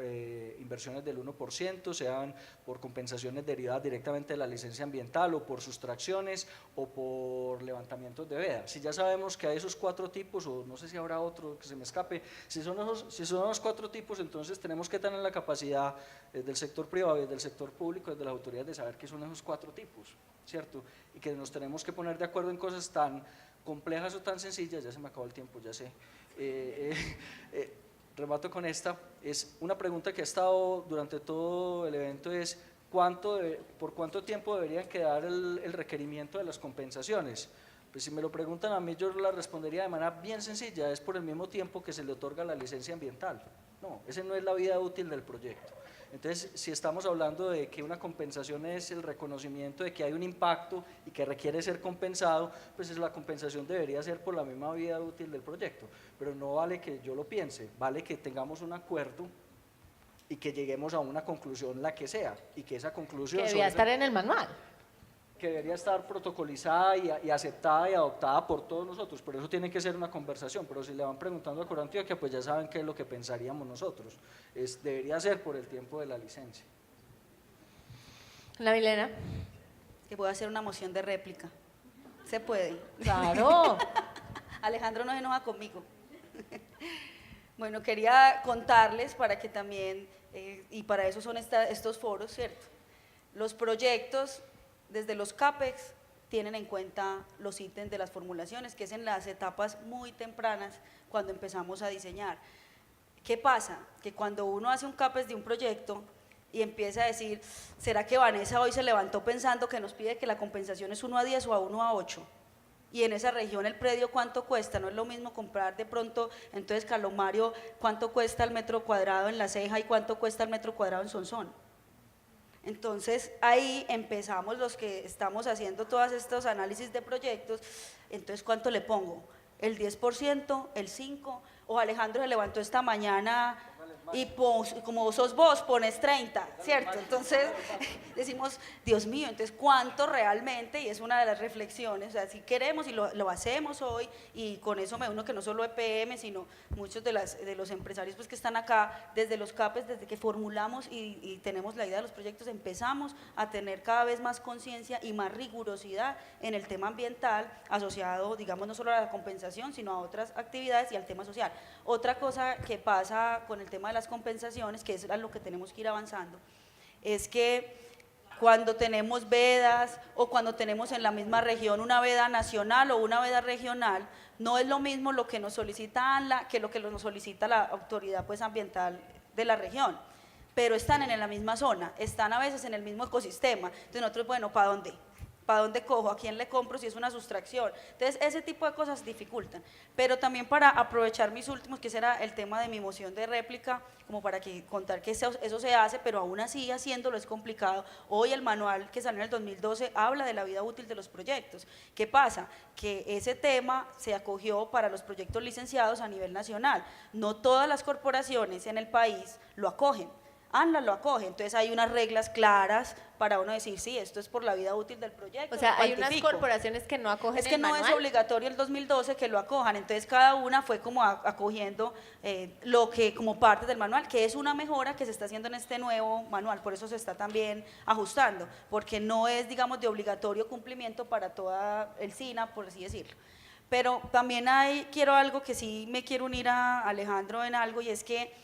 inversiones del 1%, sean por compensaciones derivadas directamente de la licencia ambiental o por sustracciones o por levantamientos de veda. Si ya sabemos que hay esos 4 tipos, o no sé si habrá otro que se me escape, si son los 4 tipos, entonces tenemos que tener la capacidad del sector privado y del sector público, desde las autoridades, de saber qué son esos 4 tipos, ¿cierto? Y que nos tenemos que poner de acuerdo en cosas tan complejas o tan sencillas. Ya se me acabó el tiempo, ya sé. Remato con esta, es una pregunta que ha estado durante todo el evento, es ¿por cuánto tiempo deberían quedar el requerimiento de las compensaciones? Pues si me lo preguntan a mí, yo la respondería de manera bien sencilla, es por el mismo tiempo que se le otorga la licencia ambiental. No, esa no es la vida útil del proyecto. Entonces, si estamos hablando de que una compensación es el reconocimiento de que hay un impacto y que requiere ser compensado, pues la compensación debería ser por la misma vida útil del proyecto. Pero no vale que yo lo piense, vale que tengamos un acuerdo y que lleguemos a una conclusión, la que sea, y que esa conclusión…
Que debía estar en el manual.
Que debería estar protocolizada y aceptada y adoptada por todos nosotros, pero eso tiene que ser una conversación. Pero si le van preguntando a Corantioquia, pues ya saben qué es lo que pensaríamos nosotros, debería ser por el tiempo de la licencia.
La Milena.
Que puedo hacer una moción de réplica. Se puede.
Claro.
Alejandro no se enoja conmigo. Bueno, quería contarles para que también, y para eso son estos foros, ¿cierto? Los proyectos, desde los CAPEX, tienen en cuenta los ítems de las formulaciones, que es en las etapas muy tempranas cuando empezamos a diseñar. ¿Qué pasa? Que cuando uno hace un CAPEX de un proyecto y empieza a decir, ¿será que Vanessa hoy se levantó pensando que nos pide que la compensación es 1 a 10 o a 1 a 8? Y en esa región el predio ¿cuánto cuesta? No es lo mismo comprar de pronto, entonces Calomario, ¿cuánto cuesta el metro cuadrado en La Ceja y cuánto cuesta el metro cuadrado en Sonsón? Entonces ahí empezamos los que estamos haciendo todos estos análisis de proyectos, entonces ¿cuánto le pongo? ¿El 10%? ¿El 5%? O Alejandro se levantó esta mañana y como sos vos pones 30, ¿cierto? Entonces decimos, Dios mío, entonces ¿cuánto realmente? Y es una de las reflexiones, o sea, si queremos y lo hacemos hoy, y con eso me uno que no solo EPM, sino muchos de los empresarios pues, que están acá, desde los CAPES, desde que formulamos y tenemos la idea de los proyectos, empezamos a tener cada vez más conciencia y más rigurosidad en el tema ambiental, asociado, digamos, no solo a la compensación, sino a otras actividades y al tema social. Otra cosa que pasa con el tema de las compensaciones, que es a lo que tenemos que ir avanzando, es que cuando tenemos vedas o cuando tenemos en la misma región una veda nacional o una veda regional, no es lo mismo lo que nos solicita ANLA que lo que nos solicita la autoridad pues, ambiental de la región, pero están en la misma zona, están a veces en el mismo ecosistema, entonces nosotros, bueno, ¿para dónde? ¿Para dónde cojo? ¿A quién le compro si es una sustracción? Entonces, ese tipo de cosas dificultan. Pero también para aprovechar mis últimos, que ese era el tema de mi moción de réplica, como para contar que eso se hace, pero aún así haciéndolo es complicado. Hoy el manual que salió en el 2012 habla de la vida útil de los proyectos. ¿Qué pasa? Que ese tema se acogió para los proyectos licenciados a nivel nacional. No todas las corporaciones en el país lo acogen. ANLA lo acoge, entonces hay unas reglas claras para uno decir, sí, esto es por la vida útil del proyecto.
O sea, hay unas
cuantifico.
corporaciones que no acogen
Es que
el
no
manual.
es obligatorio el 2012 que lo acojan, entonces cada una fue como acogiendo lo que como parte del manual, que es una mejora que se está haciendo en este nuevo manual, por eso se está también ajustando, porque no es, digamos, de obligatorio cumplimiento para toda el SINA, por así decirlo. Pero también quiero algo que sí me quiero unir a Alejandro en algo, y es que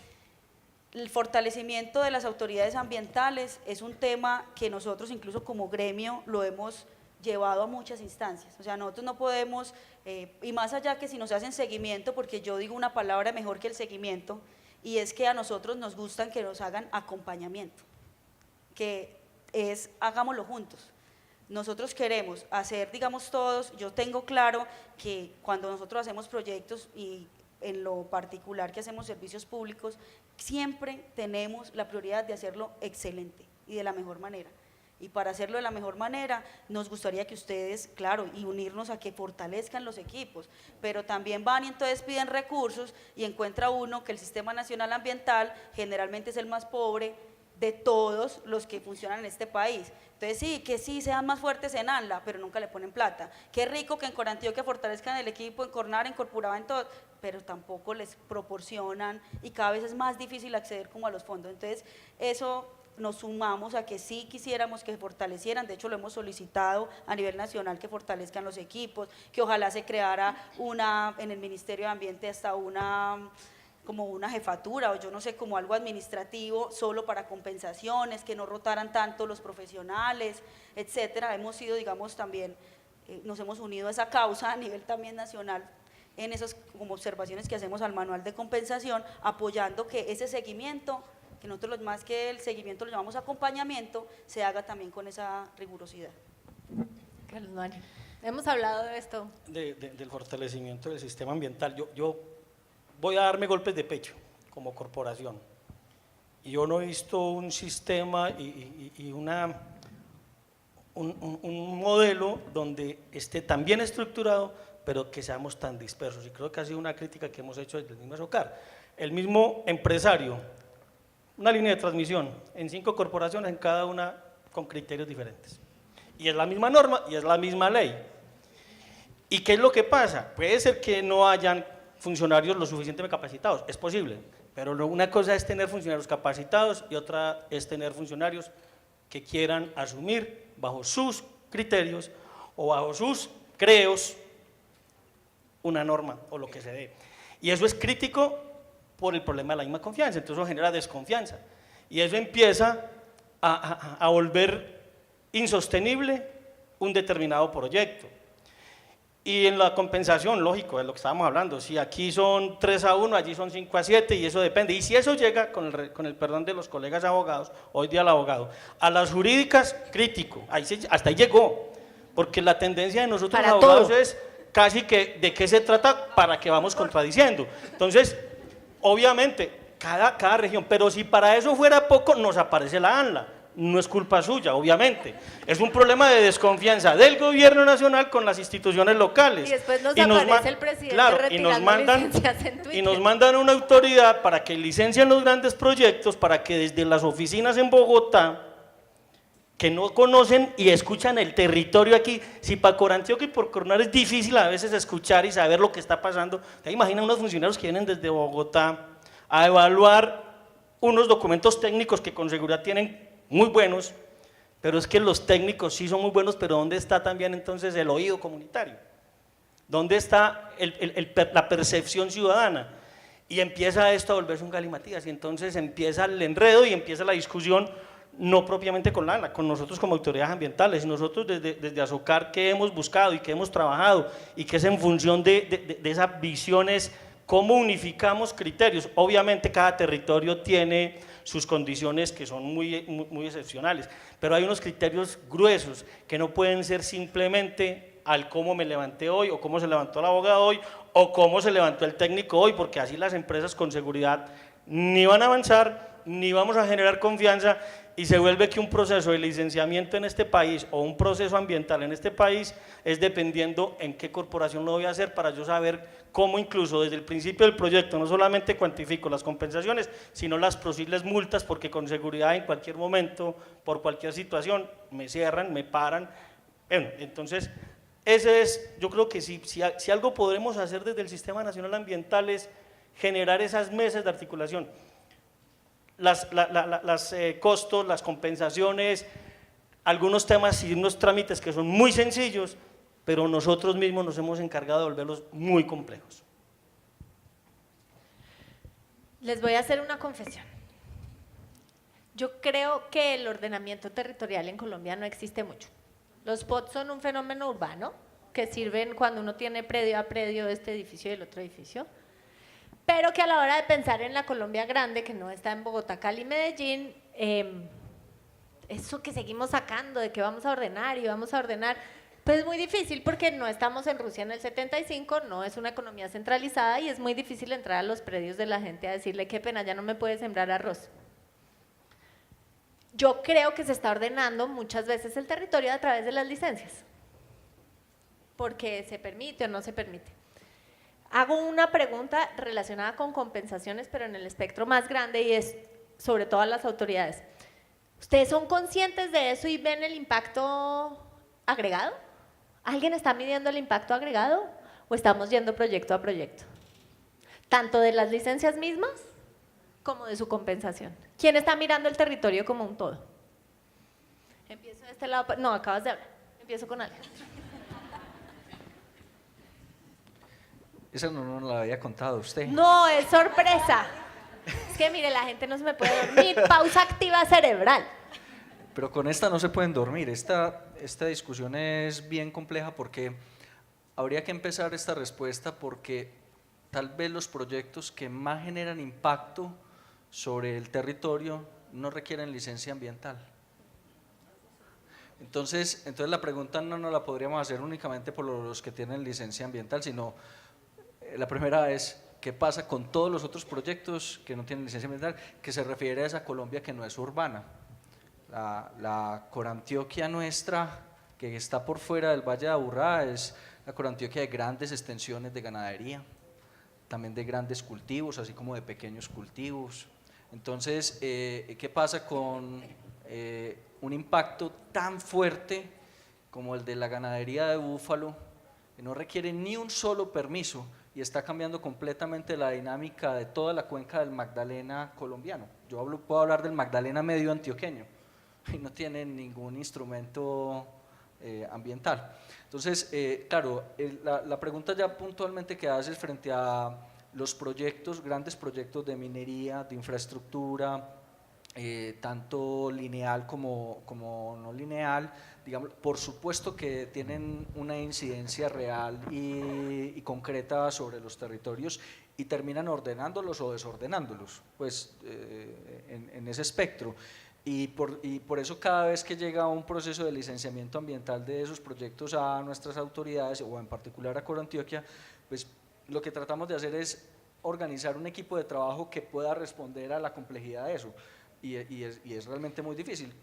el fortalecimiento de las autoridades ambientales es un tema que nosotros incluso como gremio lo hemos llevado a muchas instancias, o sea, nosotros no podemos, y más allá que si nos hacen seguimiento, porque yo digo una palabra mejor que el seguimiento, y es que a nosotros nos gustan que nos hagan acompañamiento, que es hagámoslo juntos. Nosotros queremos hacer, digamos todos, yo tengo claro que cuando nosotros hacemos proyectos y en lo particular que hacemos servicios públicos, siempre tenemos la prioridad de hacerlo excelente y de la mejor manera. Y para hacerlo de la mejor manera, nos gustaría que ustedes, claro, y unirnos a que fortalezcan los equipos, pero también van y entonces piden recursos y encuentra uno que el Sistema Nacional Ambiental generalmente es el más pobre de todos los que funcionan en este país. Entonces sí, que sí sean más fuertes en ANLA, pero nunca le ponen plata. Qué rico que en Corantioquia fortalezcan el equipo, en Cornar, en Corpuraba, en todo, pero tampoco les proporcionan y cada vez es más difícil acceder como a los fondos. Entonces eso nos sumamos a que sí quisiéramos que fortalecieran, de hecho lo hemos solicitado a nivel nacional, que fortalezcan los equipos, que ojalá se creara en el Ministerio de Ambiente hasta como una jefatura o yo no sé, como algo administrativo solo para compensaciones, que no rotaran tanto los profesionales, etcétera. Hemos sido, digamos, también, nos hemos unido a esa causa a nivel también nacional en esas como observaciones que hacemos al manual de compensación, apoyando que ese seguimiento, que nosotros más que el seguimiento lo llamamos acompañamiento, se haga también con esa rigurosidad.
Carlos Mario, hemos hablado de esto.
Del fortalecimiento del sistema ambiental. Yo voy a darme golpes de pecho como corporación. Y yo no he visto un sistema y un modelo donde esté tan bien estructurado, pero que seamos tan dispersos. Y creo que ha sido una crítica que hemos hecho desde el mismo SOCAR. El mismo empresario, una línea de transmisión en 5 corporaciones, en cada una con criterios diferentes. Y es la misma norma y es la misma ley. ¿Y qué es lo que pasa? Puede ser que no hayan funcionarios lo suficientemente capacitados, es posible, pero una cosa es tener funcionarios capacitados y otra es tener funcionarios que quieran asumir bajo sus criterios o bajo sus creos una norma o lo que se dé. Y eso es crítico por el problema de la misma confianza, entonces eso genera desconfianza y eso empieza a volver insostenible un determinado proyecto. Y en la compensación, lógico, es lo que estábamos hablando, si aquí son 3-1, allí son 5-7 y eso depende. Y si eso llega, con el perdón de los colegas abogados, hoy día el abogado, a las jurídicas, crítico, hasta ahí llegó, porque la tendencia de nosotros los abogados es casi que de qué se trata para que vamos contradiciendo. Entonces, obviamente, cada región, pero si para eso fuera poco, nos aparece la ANLA. No es culpa suya, obviamente. Es un problema de desconfianza del gobierno nacional con las instituciones locales.
Y después nos aparece el presidente retirando licencias en Twitter.
Y nos mandan una autoridad para que licencien los grandes proyectos, para que desde las oficinas en Bogotá, que no conocen y escuchan el territorio aquí, si para Corantioquia y por Cornar es difícil a veces escuchar y saber lo que está pasando, ¿te imaginas unos funcionarios que vienen desde Bogotá a evaluar unos documentos técnicos que con seguridad tienen muy buenos, pero es que los técnicos sí son muy buenos, pero ¿dónde está también entonces el oído comunitario? ¿Dónde está la percepción ciudadana? Y empieza esto a volverse un galimatías, y entonces empieza el enredo y empieza la discusión, no propiamente con la ANLA, con nosotros como autoridades ambientales, y nosotros desde ASOCAR que hemos buscado y que hemos trabajado, y que es en función de esas visiones, cómo unificamos criterios. Obviamente cada territorio tiene sus condiciones que son muy excepcionales, pero hay unos criterios gruesos que no pueden ser simplemente al cómo me levanté hoy, o cómo se levantó el abogado hoy, o cómo se levantó el técnico hoy, porque así las empresas con seguridad ni van a avanzar, ni vamos a generar confianza, y se vuelve que un proceso de licenciamiento en este país o un proceso ambiental en este país es dependiendo en qué corporación lo voy a hacer, para yo saber cómo incluso desde el principio del proyecto no solamente cuantifico las compensaciones, sino las posibles multas, porque con seguridad en cualquier momento, por cualquier situación, me cierran, me paran. Bueno, entonces ese es, yo creo que si algo podremos hacer desde el Sistema Nacional Ambiental es generar esas mesas de articulación. Las costos, las compensaciones, algunos temas y unos trámites que son muy sencillos, pero nosotros mismos nos hemos encargado de volverlos muy complejos.
Les voy a hacer una confesión. Yo creo que el ordenamiento territorial en Colombia no existe mucho. Los POT son un fenómeno urbano que sirven cuando uno tiene predio a predio, este edificio y el otro edificio, pero que a la hora de pensar en la Colombia grande, que no está en Bogotá, Cali, Medellín, eso que seguimos sacando de que vamos a ordenar y vamos a ordenar, pues es muy difícil porque no estamos en Rusia en el 75, no es una economía centralizada y es muy difícil entrar a los predios de la gente a decirle qué pena, ya no me puede sembrar arroz. Yo creo que se está ordenando muchas veces el territorio a través de las licencias, porque se permite o no se permite. Hago una pregunta relacionada con compensaciones, pero en el espectro más grande, y es sobre todo a las autoridades. ¿Ustedes son conscientes de eso y ven el impacto agregado? ¿Alguien está midiendo el impacto agregado o estamos yendo proyecto a proyecto? Tanto de las licencias mismas como de su compensación. ¿Quién está mirando el territorio como un todo? Empiezo de este lado, no, acabas de hablar, empiezo con Alejandro.
Esa no la había contado usted.
No, es sorpresa. Es que mire, la gente no se me puede dormir, pausa activa cerebral.
Pero con esta no se pueden dormir. Esta discusión es bien compleja porque habría que empezar esta respuesta porque tal vez los proyectos que más generan impacto sobre el territorio no requieren licencia ambiental. Entonces la pregunta no nos la podríamos hacer únicamente por los que tienen licencia ambiental, sino la primera es, ¿qué pasa con todos los otros proyectos que no tienen licencia ambiental? Que se refiere a esa Colombia que no es urbana. La Corantioquia nuestra, que está por fuera del Valle de Aburrá, es la Corantioquia de grandes extensiones de ganadería, también de grandes cultivos, así como de pequeños cultivos. Entonces, ¿qué pasa con un impacto tan fuerte como el de la ganadería de búfalo, que no requiere ni un solo permiso y está cambiando completamente la dinámica de toda la cuenca del Magdalena colombiano? Yo puedo hablar del Magdalena medio antioqueño y no tiene ningún instrumento ambiental. Entonces, claro, la pregunta ya puntualmente que haces frente a los proyectos, grandes proyectos de minería, de infraestructura, tanto lineal como no lineal, digamos, por supuesto que tienen una incidencia real y concreta sobre los territorios y terminan ordenándolos o desordenándolos, pues en ese espectro. Y por eso cada vez que llega un proceso de licenciamiento ambiental de esos proyectos a nuestras autoridades, o en particular a Corantioquia, pues lo que tratamos de hacer es organizar un equipo de trabajo que pueda responder a la complejidad de eso. Y es realmente muy difícil.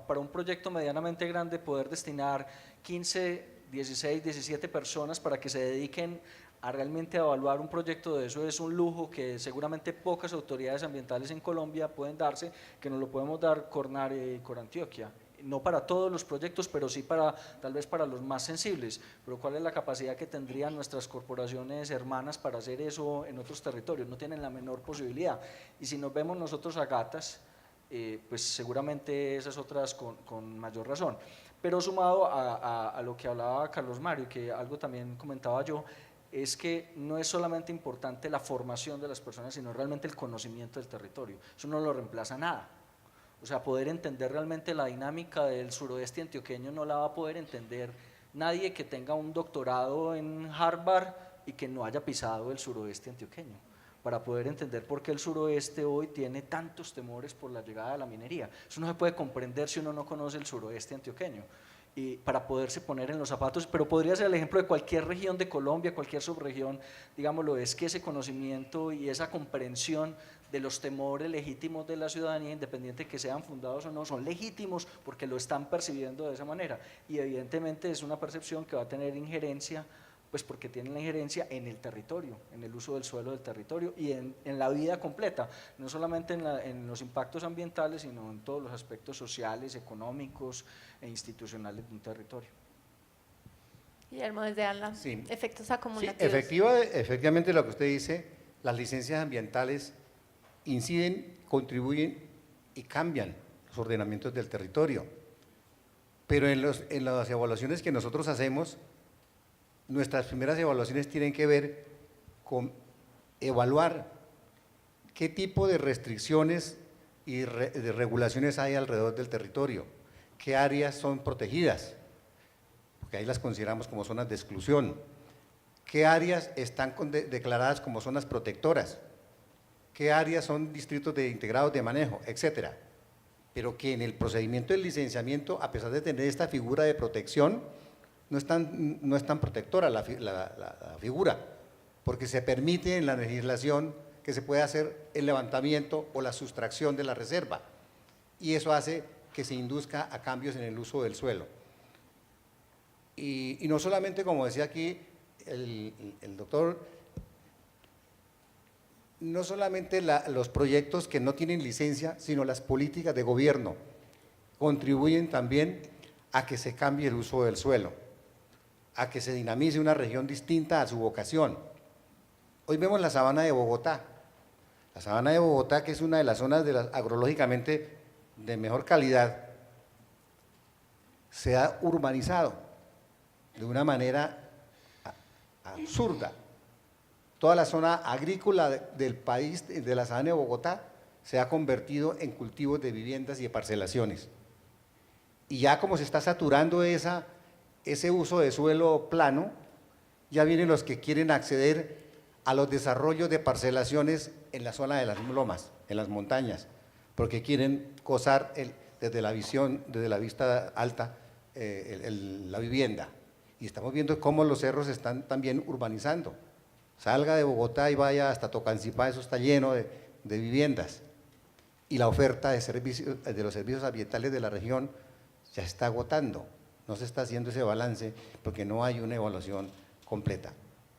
Para un proyecto medianamente grande poder destinar 15, 16, 17 personas para que se dediquen a realmente evaluar un proyecto de eso es un lujo que seguramente pocas autoridades ambientales en Colombia pueden darse, que nos lo podemos dar Cornare y Corantioquia. No para todos los proyectos, pero sí tal vez para los más sensibles. Pero ¿cuál es la capacidad que tendrían nuestras corporaciones hermanas para hacer eso en otros territorios? No tienen la menor posibilidad. Y si nos vemos nosotros a gatas, pues seguramente esas otras con mayor razón. Pero sumado a lo que hablaba Carlos Mario, que algo también comentaba yo, es que no es solamente importante la formación de las personas, sino realmente el conocimiento del territorio. Eso no lo reemplaza nada. O sea, poder entender realmente la dinámica del suroeste antioqueño no la va a poder entender nadie que tenga un doctorado en Harvard y que no haya pisado el suroeste antioqueño, para poder entender por qué el suroeste hoy tiene tantos temores por la llegada de la minería. Eso no se puede comprender si uno no conoce el suroeste antioqueño, y para poderse poner en los zapatos, pero podría ser el ejemplo de cualquier región de Colombia, cualquier subregión, digámoslo, es que ese conocimiento y esa comprensión de los temores legítimos de la ciudadanía, independiente de que sean fundados o no, son legítimos porque lo están percibiendo de esa manera, y evidentemente es una percepción que va a tener injerencia, pues porque tienen la injerencia en el territorio, en el uso del suelo del territorio y en la vida completa, no solamente en los impactos ambientales, sino en todos los aspectos sociales, económicos e institucionales de un territorio.
Guillermo, desde ANLA,
Sí.
efectos
Sí,
acumulativos.
efectivamente lo que usted dice, las licencias ambientales inciden, contribuyen y cambian los ordenamientos del territorio. Pero en las evaluaciones que nosotros hacemos, nuestras primeras evaluaciones tienen que ver con evaluar qué tipo de restricciones y de regulaciones hay alrededor del territorio, qué áreas son protegidas, porque ahí las consideramos como zonas de exclusión, qué áreas están declaradas como zonas protectoras, qué áreas son distritos integrados de manejo, etcétera. Pero que en el procedimiento del licenciamiento, a pesar de tener esta figura de protección, no es tan protectora la figura, porque se permite en la legislación que se pueda hacer el levantamiento o la sustracción de la reserva, y eso hace que se induzca a cambios en el uso del suelo. Y no solamente, como decía aquí el doctor, no solamente los proyectos que no tienen licencia, sino las políticas de gobierno contribuyen también a que se cambie el uso del suelo, a que se dinamice una región distinta a su vocación. Hoy vemos la sabana de Bogotá. La sabana de Bogotá, que es una de las zonas agrológicamente de mejor calidad, se ha urbanizado de una manera absurda. Toda la zona agrícola del país, de la sabana de Bogotá, se ha convertido en cultivos de viviendas y de parcelaciones. Y ya como se está saturando ese uso de suelo plano, ya vienen los que quieren acceder a los desarrollos de parcelaciones en la zona de las lomas, en las montañas, porque quieren gozar desde la vista alta, la vivienda. Y estamos viendo cómo los cerros están también urbanizando. Salga de Bogotá y vaya hasta Tocancipá, eso está lleno de viviendas. Y la oferta de los servicios ambientales de la región ya está agotando. No se está haciendo ese balance porque no hay una evaluación completa.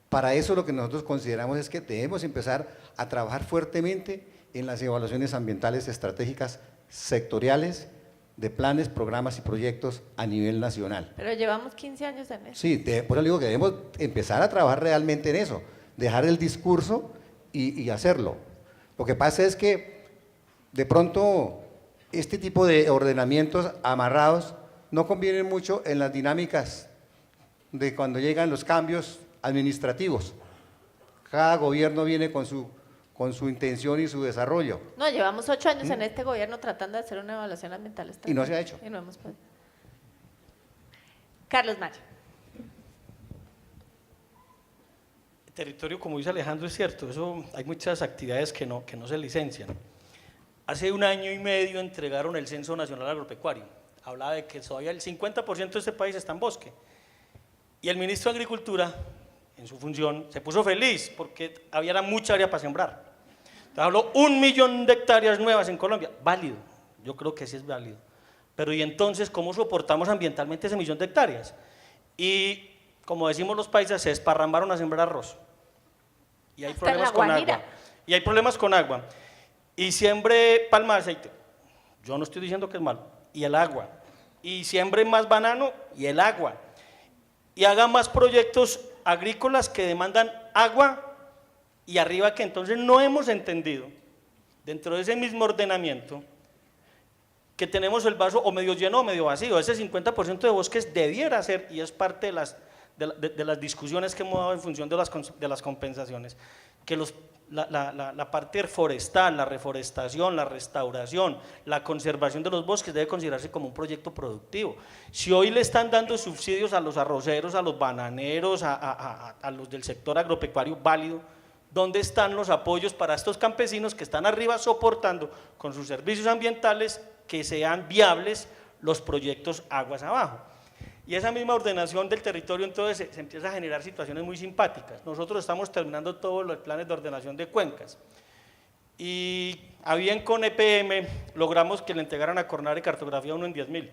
Para eso lo que nosotros consideramos es que debemos empezar a trabajar fuertemente en las evaluaciones ambientales estratégicas sectoriales de planes, programas y proyectos a nivel nacional.
Pero llevamos 15 años en eso.
Sí, por eso digo que debemos empezar a trabajar realmente en eso, dejar el discurso y hacerlo. Lo que pasa es que de pronto este tipo de ordenamientos amarrados no convienen mucho en las dinámicas de cuando llegan los cambios administrativos. Cada gobierno viene con su intención y su desarrollo.
No, llevamos 8 años en este gobierno tratando de hacer una evaluación ambiental estratégica.
Y no se ha hecho.
Y no hemos podido. Carlos Mario.
El territorio, como dice Alejandro, es cierto, eso hay muchas actividades que no se licencian. Hace 1 año y medio entregaron el Censo Nacional Agropecuario. Hablaba de que todavía el 50% de este país está en bosque. Y el ministro de Agricultura, en su función, se puso feliz porque había mucha área para sembrar. Entonces habló 1 millón de hectáreas nuevas en Colombia. Válido, yo creo que sí es válido. Pero ¿y entonces cómo soportamos ambientalmente ese 1 millón de hectáreas? Y como decimos los paisas, se desparramaron a sembrar arroz. Y hay problemas con agua. Y hay problemas con agua. Y siembre palma de aceite. Yo no estoy diciendo que es malo. Y el agua. Y siembre más banano y el agua. Y haga más proyectos agrícolas que demandan agua y arriba, que entonces no hemos entendido dentro de ese mismo ordenamiento que tenemos el vaso o medio lleno o medio vacío. Ese 50% de bosques debiera ser, y es parte de las discusiones que hemos dado en función de las compensaciones, que la parte forestal, la reforestación, la restauración, la conservación de los bosques debe considerarse como un proyecto productivo. Si hoy le están dando subsidios a los arroceros, a los bananeros, a los del sector agropecuario, válido, ¿dónde están los apoyos para estos campesinos que están arriba soportando con sus servicios ambientales que sean viables los proyectos aguas abajo? Y esa misma ordenación del territorio entonces se empieza a generar situaciones muy simpáticas. Nosotros estamos terminando todos los planes de ordenación de cuencas y a bien con EPM logramos que le entregaran a Cornare cartografía 1 en 10.000,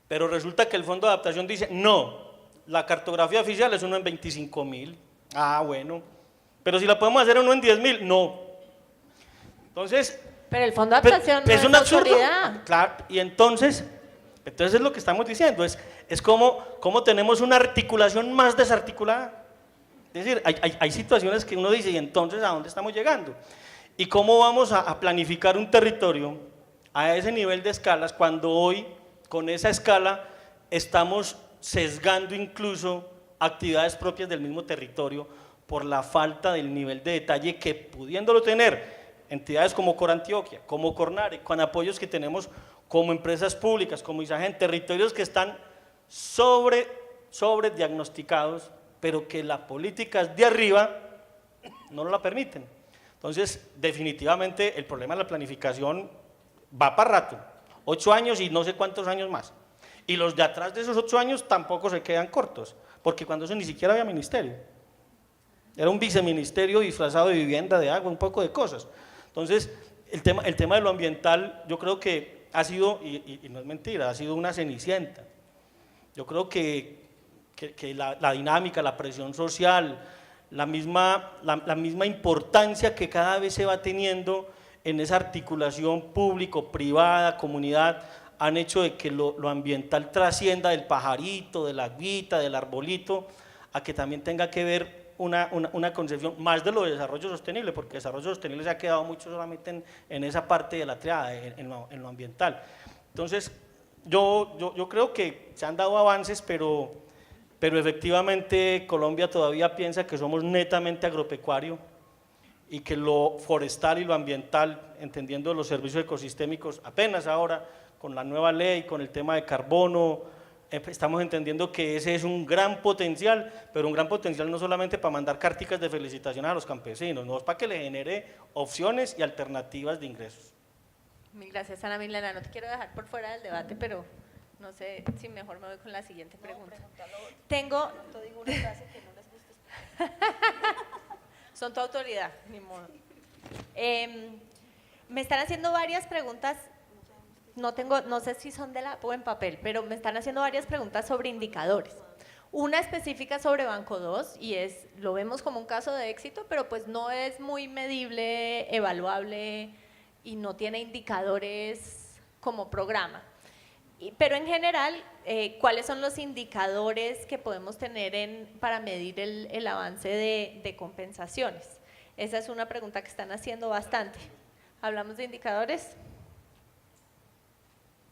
pero resulta que el Fondo de Adaptación dice no, la cartografía oficial es 1 en 25.000. Ah, bueno, pero si la podemos hacer 1 en 10.000, no. Entonces,
Pero el Fondo de Adaptación no
es un absurdo.
autoridad.
Claro, y entonces es lo que estamos diciendo, es como tenemos una articulación más desarticulada. Es decir, hay situaciones que uno dice, ¿y entonces a dónde estamos llegando? ¿Y cómo vamos a planificar un territorio a ese nivel de escalas cuando hoy, con esa escala, estamos sesgando incluso actividades propias del mismo territorio por la falta del nivel de detalle que, pudiéndolo tener entidades como Corantioquia, como Cornare, con apoyos que tenemos como empresas públicas, como ISAGEN, territorios que están sobre diagnosticados, pero que las políticas de arriba no la permiten. Entonces, definitivamente el problema de la planificación va para rato, 8 años y no sé cuántos años más. Y los de atrás de esos 8 años tampoco se quedan cortos, porque cuando eso ni siquiera había ministerio. Era un viceministerio disfrazado de vivienda, de agua, un poco de cosas. Entonces, el tema de lo ambiental, yo creo que ha sido, y no es mentira, ha sido una cenicienta. Yo creo que la dinámica, la presión social, la misma importancia que cada vez se va teniendo en esa articulación público-privada, comunidad, han hecho de que lo ambiental trascienda del pajarito, de la agüita, del arbolito, a que también tenga que ver una concepción más de lo de desarrollo sostenible, porque desarrollo sostenible se ha quedado mucho solamente en esa parte de la triada, en lo ambiental. Entonces, yo creo que se han dado avances, pero efectivamente Colombia todavía piensa que somos netamente agropecuario y que lo forestal y lo ambiental, entendiendo los servicios ecosistémicos, apenas ahora con la nueva ley, con el tema de carbono, estamos entendiendo que ese es un gran potencial, pero un gran potencial no solamente para mandar carticas de felicitación a los campesinos, no, es para que le genere opciones y alternativas de ingresos.
Mil gracias, Ana Milena. No te quiero dejar por fuera del debate, pero no sé si mejor me voy con la siguiente pregunta. Son tu autoridad, ni modo. Me están haciendo varias preguntas. No sé si son de la o en papel, pero me están haciendo varias preguntas sobre indicadores. Una específica sobre Banco 2 y lo vemos como un caso de éxito, pero pues no es muy medible, evaluable y no tiene indicadores como programa. Pero en general, ¿cuáles son los indicadores que podemos tener para medir el avance de compensaciones? Esa es una pregunta que están haciendo bastante. ¿Hablamos de indicadores?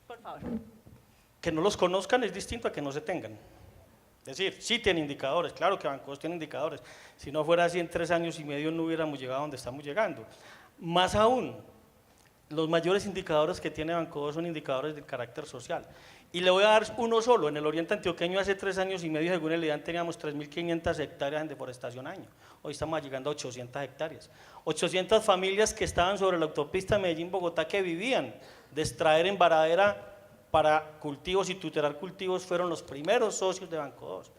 Por favor.
Que no los conozcan es distinto a que no se tengan. Es decir, sí tiene indicadores, claro que Bancos tiene indicadores. Si no fuera así, en 3 años y medio no hubiéramos llegado a donde estamos llegando. Más aún, los mayores indicadores que tiene Bancos son indicadores de carácter social. Y le voy a dar uno solo. En el oriente antioqueño hace 3 años y medio, según el IDAN, teníamos 3.500 hectáreas en deforestación año. Hoy estamos llegando a 800 hectáreas. 800 familias que estaban sobre la autopista Medellín-Bogotá que vivían de extraer en varadera para cultivos y tutelar cultivos, fueron los primeros socios de Banco 2.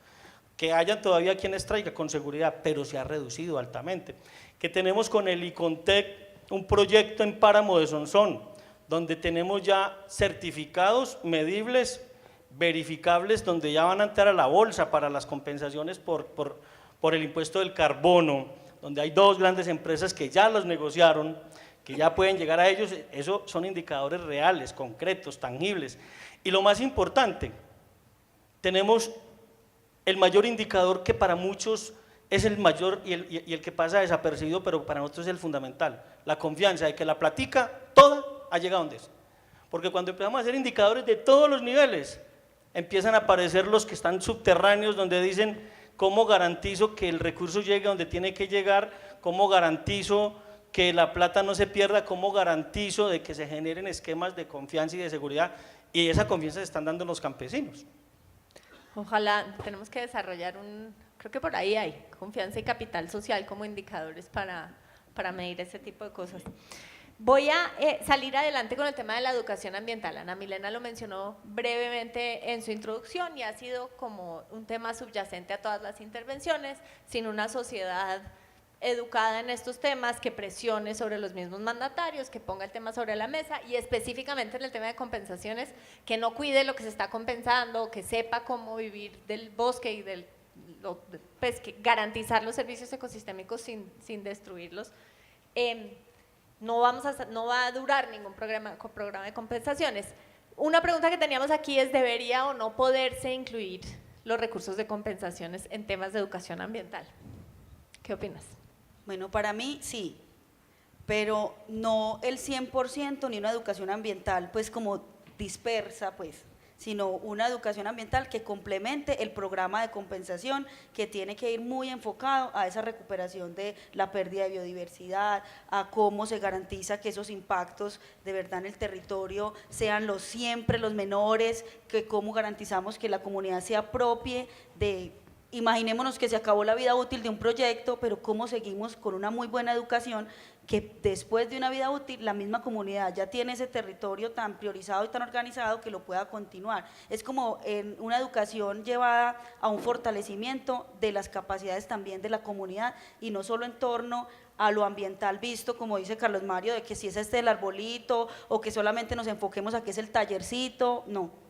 Que hayan todavía quien extraiga con seguridad, pero se ha reducido altamente. Que tenemos con el ICONTEC un proyecto en Páramo de Sonsón, donde tenemos ya certificados medibles, verificables, donde ya van a entrar a la bolsa para las compensaciones por el impuesto del carbono, donde hay 2 grandes empresas que ya los negociaron, que ya pueden llegar a ellos. Eso son indicadores reales, concretos, tangibles. Y lo más importante, tenemos el mayor indicador que para muchos es el mayor y el que pasa desapercibido, pero para nosotros es el fundamental, la confianza de que la platica toda ha llegado a donde es. Porque cuando empezamos a hacer indicadores de todos los niveles, empiezan a aparecer los que están subterráneos, donde dicen cómo garantizo que el recurso llegue donde tiene que llegar, cómo garantizo que la plata no se pierda, cómo garantizo de que se generen esquemas de confianza y de seguridad, y esa confianza se están dando los campesinos.
Ojalá, tenemos que desarrollar un Creo que por ahí hay confianza y capital social como indicadores para medir ese tipo de cosas. Voy a salir adelante con el tema de la educación ambiental. Ana Milena lo mencionó brevemente en su introducción y ha sido como un tema subyacente a todas las intervenciones. Sin una sociedad educada en estos temas, que presione sobre los mismos mandatarios, que ponga el tema sobre la mesa y específicamente en el tema de compensaciones, que no cuide lo que se está compensando, que sepa cómo vivir del bosque y pues, que garantizar los servicios ecosistémicos sin destruirlos. No va a durar ningún programa de compensaciones. Una pregunta que teníamos aquí es, ¿debería o no poderse incluir los recursos de compensaciones en temas de educación ambiental? ¿Qué opinas?
Bueno, para mí sí, pero no el 100% ni una educación ambiental pues como dispersa pues, sino una educación ambiental que complemente el programa de compensación, que tiene que ir muy enfocado a esa recuperación de la pérdida de biodiversidad, a cómo se garantiza que esos impactos de verdad en el territorio sean siempre los menores, que cómo garantizamos que la comunidad se apropie de. Imaginémonos que se acabó la vida útil de un proyecto, pero cómo seguimos con una muy buena educación, que después de una vida útil la misma comunidad ya tiene ese territorio tan priorizado y tan organizado que lo pueda continuar. Es como una educación llevada a un fortalecimiento de las capacidades también de la comunidad y no solo en torno a lo ambiental visto, como dice Carlos Mario, de que si es el arbolito o que solamente nos enfoquemos a que es el tallercito, no.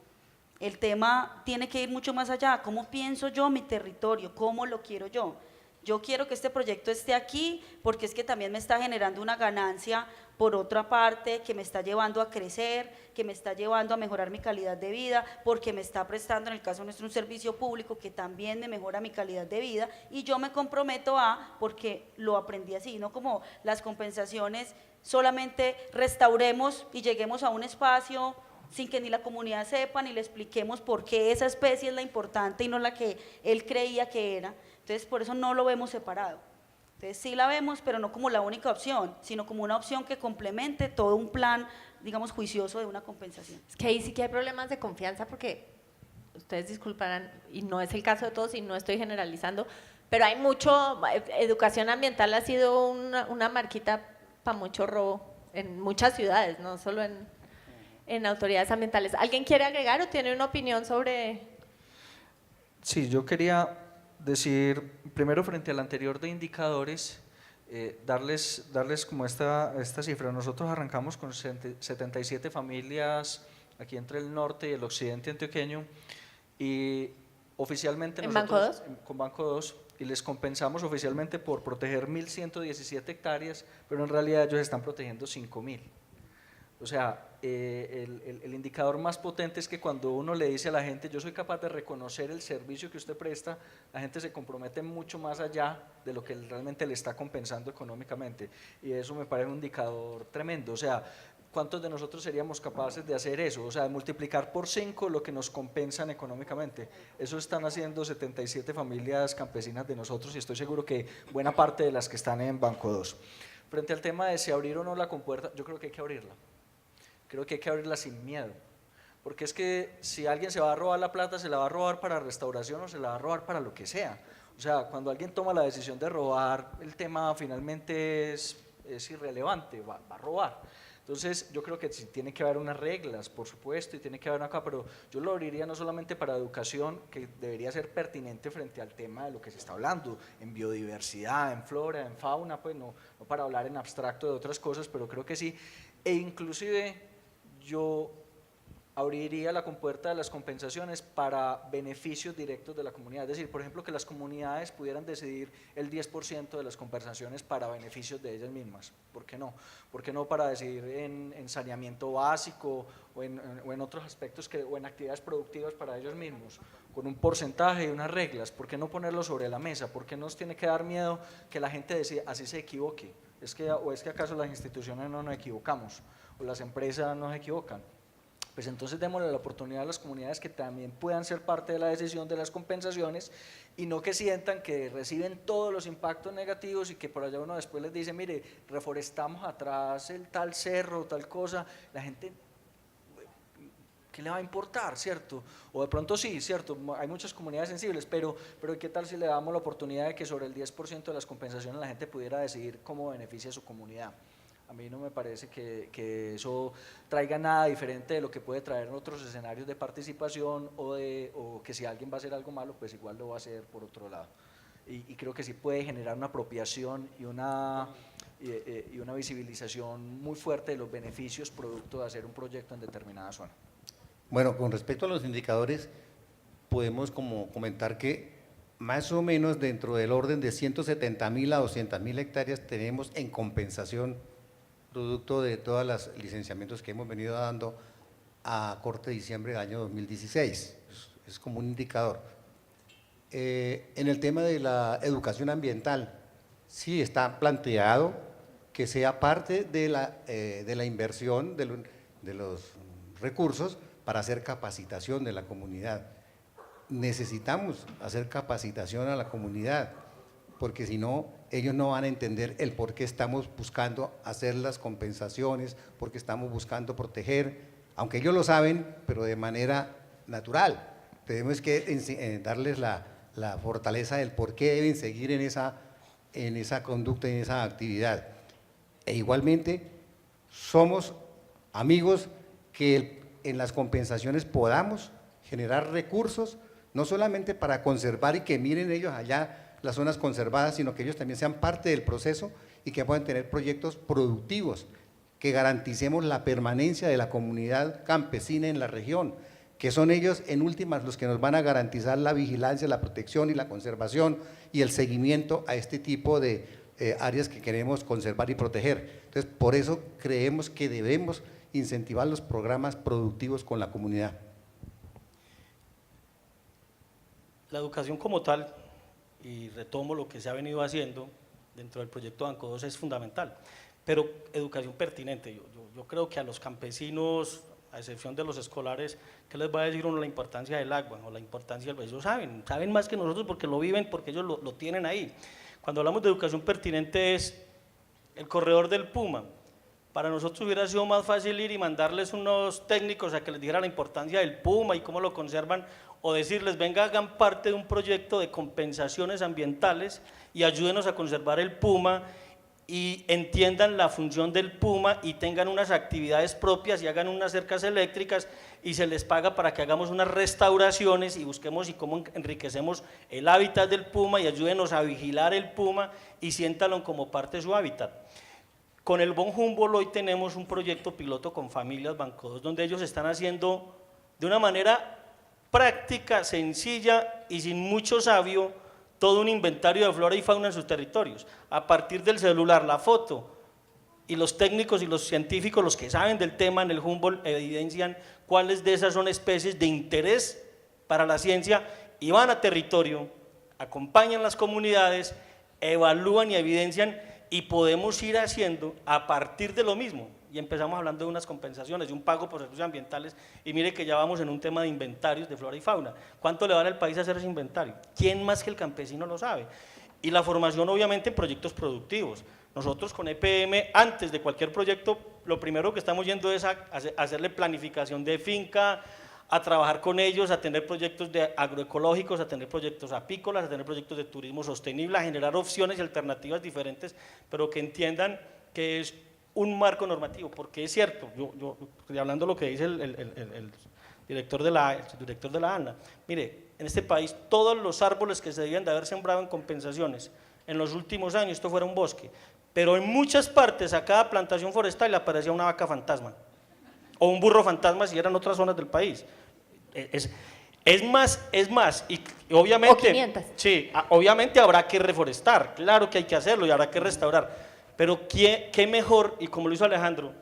El tema tiene que ir mucho más allá. ¿Cómo pienso yo mi territorio? ¿Cómo lo quiero yo? Yo quiero que este proyecto esté aquí porque es que también me está generando una ganancia por otra parte, que me está llevando a crecer, que me está llevando a mejorar mi calidad de vida, porque me está prestando, en el caso nuestro, un servicio público que también me mejora mi calidad de vida y yo me comprometo porque lo aprendí así, no como las compensaciones, solamente restauremos y lleguemos a un espacio sin que ni la comunidad sepa, ni le expliquemos por qué esa especie es la importante y no la que él creía que era. Entonces, por eso no lo vemos separado. Entonces, sí la vemos, pero no como la única opción, sino como una opción que complemente todo un plan, digamos, juicioso de una compensación.
Es que ahí sí que hay problemas de confianza porque, ustedes disculparán, y no es el caso de todos y no estoy generalizando, pero hay educación ambiental ha sido una marquita para mucho robo en muchas ciudades, no solo en autoridades ambientales. ¿Alguien quiere agregar o tiene una opinión sobre?
Sí, yo quería decir, primero frente al anterior de indicadores, darles como esta cifra. Nosotros arrancamos con 77 familias aquí entre el norte y el occidente antioqueño y oficialmente
¿En
nosotros,
Banco 2?
con Banco 2, y les compensamos oficialmente por proteger 1.117 hectáreas, pero en realidad ellos están protegiendo 5.000. O sea, el indicador más potente es que cuando uno le dice a la gente, yo soy capaz de reconocer el servicio que usted presta, la gente se compromete mucho más allá de lo que realmente le está compensando económicamente. Y eso me parece un indicador tremendo. O sea, ¿cuántos de nosotros seríamos capaces de hacer eso? O sea, de multiplicar por 5 lo que nos compensan económicamente. Eso están haciendo 77 familias campesinas de nosotros y estoy seguro que buena parte de las que están en Banco 2. Frente al tema de si abrir o no la compuerta, yo creo que hay que abrirla. Creo que hay que abrirla sin miedo, porque es que si alguien se va a robar la plata, se la va a robar para restauración o se la va a robar para lo que sea. O sea, cuando alguien toma la decisión de robar, el tema finalmente es irrelevante, va a robar. Entonces, yo creo que sí tiene que haber unas reglas, por supuesto, y tiene que haber acá, pero yo lo abriría no solamente para educación, que debería ser pertinente frente al tema de lo que se está hablando, en biodiversidad, en flora, en fauna, pues no para hablar en abstracto de otras cosas, pero creo que sí, e inclusive yo abriría la compuerta de las compensaciones para beneficios directos de la comunidad, es decir, por ejemplo, que las comunidades pudieran decidir el 10% de las compensaciones para beneficios de ellas mismas, ¿por qué no? ¿Por qué no para decidir en saneamiento básico o en otros aspectos o en actividades productivas para ellos mismos, con un porcentaje y unas reglas? ¿Por qué no ponerlo sobre la mesa? ¿Por qué nos tiene que dar miedo que la gente decida, así se equivoque? ¿O es que acaso las instituciones no nos equivocamos? ¿O las empresas no se equivocan? Pues entonces démosle la oportunidad a las comunidades que también puedan ser parte de la decisión de las compensaciones y no que sientan que reciben todos los impactos negativos y que por allá uno después les dice, mire, reforestamos atrás el tal cerro, tal cosa, la gente ¿qué le va a importar, cierto? O de pronto sí, cierto, hay muchas comunidades sensibles, pero ¿qué tal si le damos la oportunidad de que sobre el 10% de las compensaciones la gente pudiera decidir cómo beneficia a su comunidad? A mí no me parece que eso traiga nada diferente de lo que puede traer en otros escenarios de participación o que si alguien va a hacer algo malo, pues igual lo va a hacer por otro lado. Y creo que sí puede generar una apropiación y una visibilización muy fuerte de los beneficios producto de hacer un proyecto en determinada zona.
Bueno, con respecto a los indicadores, podemos como comentar que más o menos dentro del orden de 170.000 a 200.000 hectáreas tenemos en compensación producto de todos los licenciamientos que hemos venido dando a corte de diciembre del año 2016. Es como un indicador. En el tema de la educación ambiental, sí está planteado que sea parte de la inversión de los recursos para hacer capacitación de la comunidad. Necesitamos hacer capacitación a la comunidad, porque si no, ellos no van a entender el por qué estamos buscando hacer las compensaciones, porque estamos buscando proteger, aunque ellos lo saben, pero de manera natural. Tenemos que darles la fortaleza del por qué deben seguir en esa conducta, en esa actividad. E igualmente, somos amigos que en las compensaciones podamos generar recursos, no solamente para conservar y que miren ellos allá las zonas conservadas, sino que ellos también sean parte del proceso y que puedan tener proyectos productivos, que garanticemos la permanencia de la comunidad campesina en la región, que son ellos en últimas los que nos van a garantizar la vigilancia, la protección y la conservación y el seguimiento a este tipo de áreas que queremos conservar y proteger. Entonces, por eso creemos que debemos incentivar los programas productivos con la comunidad.
La educación como tal, y retomo lo que se ha venido haciendo dentro del proyecto Banco 2, es fundamental, pero educación pertinente. Yo creo que a los campesinos, a excepción de los escolares, ¿qué les va a decir uno la importancia del agua o la importancia del? Ellos saben más que nosotros porque lo viven, porque ellos lo tienen ahí. Cuando hablamos de educación pertinente es el corredor del Puma. Para nosotros hubiera sido más fácil ir y mandarles unos técnicos a que les dijeran la importancia del Puma y cómo lo conservan, o decirles, venga, hagan parte de un proyecto de compensaciones ambientales y ayúdenos a conservar el Puma y entiendan la función del Puma y tengan unas actividades propias y hagan unas cercas eléctricas y se les paga para que hagamos unas restauraciones y busquemos y cómo enriquecemos el hábitat del Puma y ayúdenos a vigilar el Puma y siéntanlo como parte de su hábitat. Con el Bon Humboldt hoy tenemos un proyecto piloto con familias Banco 2 donde ellos están haciendo de una manera práctica, sencilla y sin mucho sabio todo un inventario de flora y fauna en sus territorios. A partir del celular, la foto, y los técnicos y los científicos, los que saben del tema en el Humboldt, evidencian cuáles de esas son especies de interés para la ciencia y van a territorio, acompañan las comunidades, evalúan y evidencian y podemos ir haciendo a partir de lo mismo. Y empezamos hablando de unas compensaciones, de un pago por servicios ambientales, y mire que ya vamos en un tema de inventarios de flora y fauna. ¿Cuánto le vale al país hacer ese inventario? ¿Quién más que el campesino lo sabe? Y la formación obviamente en proyectos productivos. Nosotros con EPM, antes de cualquier proyecto, lo primero que estamos yendo es a hacerle planificación de finca, a trabajar con ellos, a tener proyectos de agroecológicos, a tener proyectos apícolas, a tener proyectos de turismo sostenible, a generar opciones y alternativas diferentes, pero que entiendan que es un marco normativo, porque es cierto, yo estoy hablando de lo que dice el director de la ANA, mire, en este país todos los árboles que se debían de haber sembrado en compensaciones en los últimos años, esto fuera un bosque, pero en muchas partes a cada plantación forestal le aparecía una vaca fantasma, o un burro fantasma si eran otras zonas del país. Es más, y obviamente,
o 500.
Sí, obviamente habrá que reforestar, claro que hay que hacerlo y habrá que restaurar, pero ¿qué mejor, y como lo hizo Alejandro,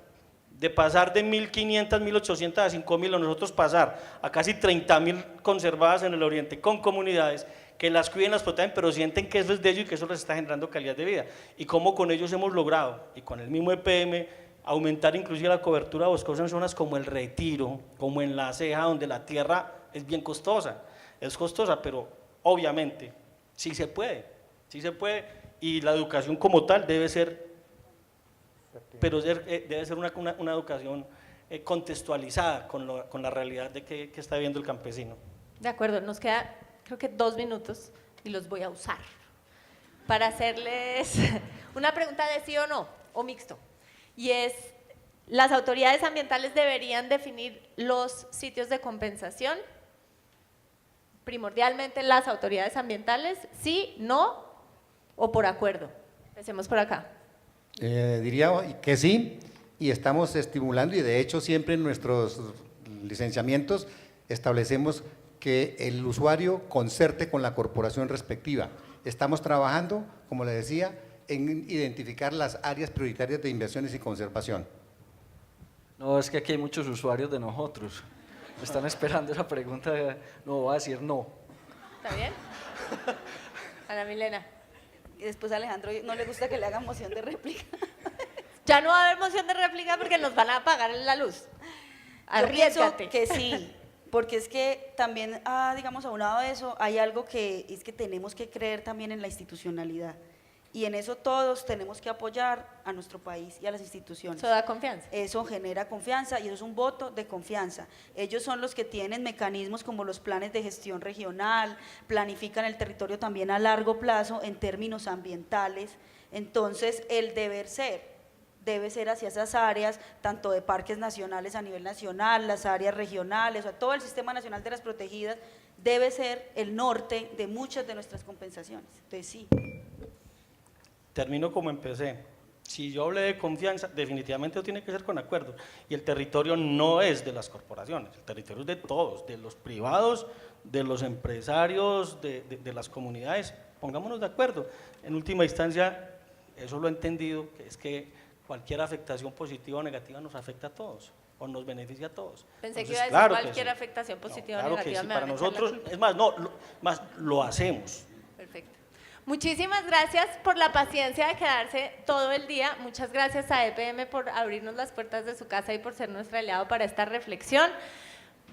de pasar de 1.500, 1.800 a 5.000, nosotros pasar a casi 30.000 conservadas en el oriente con comunidades que las cuiden, las protejan, pero sienten que eso es de ellos y que eso les está generando calidad de vida, y cómo con ellos hemos logrado, y con el mismo EPM, aumentar inclusive la cobertura boscosa en zonas como el Retiro, como en La Ceja, donde la tierra es bien costosa, pero obviamente sí se puede, y la educación como tal debe ser, pero debe ser una educación contextualizada con la realidad de que está viviendo el campesino.
De acuerdo, nos queda creo que 2 minutos y los voy a usar para hacerles una pregunta de sí o no, o mixto. Y es, ¿las autoridades ambientales deberían definir los sitios de compensación? Primordialmente las autoridades ambientales, sí, no o por acuerdo. Empecemos por acá.
Diría que sí, y estamos estimulando, y de hecho siempre en nuestros licenciamientos establecemos que el usuario concerte con la corporación respectiva. Estamos trabajando, como le decía, en identificar las áreas prioritarias de inversiones y conservación.
No, es que aquí hay muchos usuarios de nosotros. Están esperando esa pregunta, no voy a decir no.
¿Está bien? Ana Milena.
Y después a Alejandro no le gusta que le hagan moción de réplica.
Ya no va a haber moción de réplica porque nos van a apagar la luz.
Yo pienso
Arriésgate.
que sí, porque es que también, digamos, aunado de eso, hay algo que es que tenemos que creer también en la institucionalidad. Y en eso todos tenemos que apoyar a nuestro país y a las instituciones.
Eso da confianza.
Eso genera confianza y eso es un voto de confianza. Ellos son los que tienen mecanismos como los planes de gestión regional, planifican el territorio también a largo plazo en términos ambientales. Entonces, el deber ser debe ser hacia esas áreas, tanto de parques nacionales a nivel nacional, las áreas regionales, o sea, todo el Sistema Nacional de las Protegidas debe ser el norte de muchas de nuestras compensaciones. Entonces, sí.
Termino como empecé. Si yo hablé de confianza, definitivamente tiene que ser con acuerdo. Y el territorio no es de las corporaciones, el territorio es de todos, de los privados, de los empresarios, de las comunidades. Pongámonos de acuerdo. En última instancia, eso lo he entendido, que es que cualquier afectación positiva o negativa nos afecta a todos o nos beneficia a todos.
Pensé que
Entonces,
iba a decir
claro que
cualquier
sí.
afectación positiva
Claro
o negativa.
que sí,
me
para
van a echar la
nosotros,
culpa.
es más, no, más lo hacemos.
Perfecto. Muchísimas gracias por la paciencia de quedarse todo el día. Muchas gracias a EPM por abrirnos las puertas de su casa y por ser nuestro aliado para esta reflexión.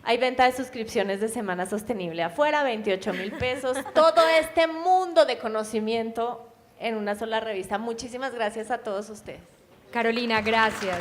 Hay venta de suscripciones de Semana Sostenible afuera, 28.000 pesos. Todo este mundo de conocimiento en una sola revista. Muchísimas gracias a todos ustedes.
Carolina, gracias.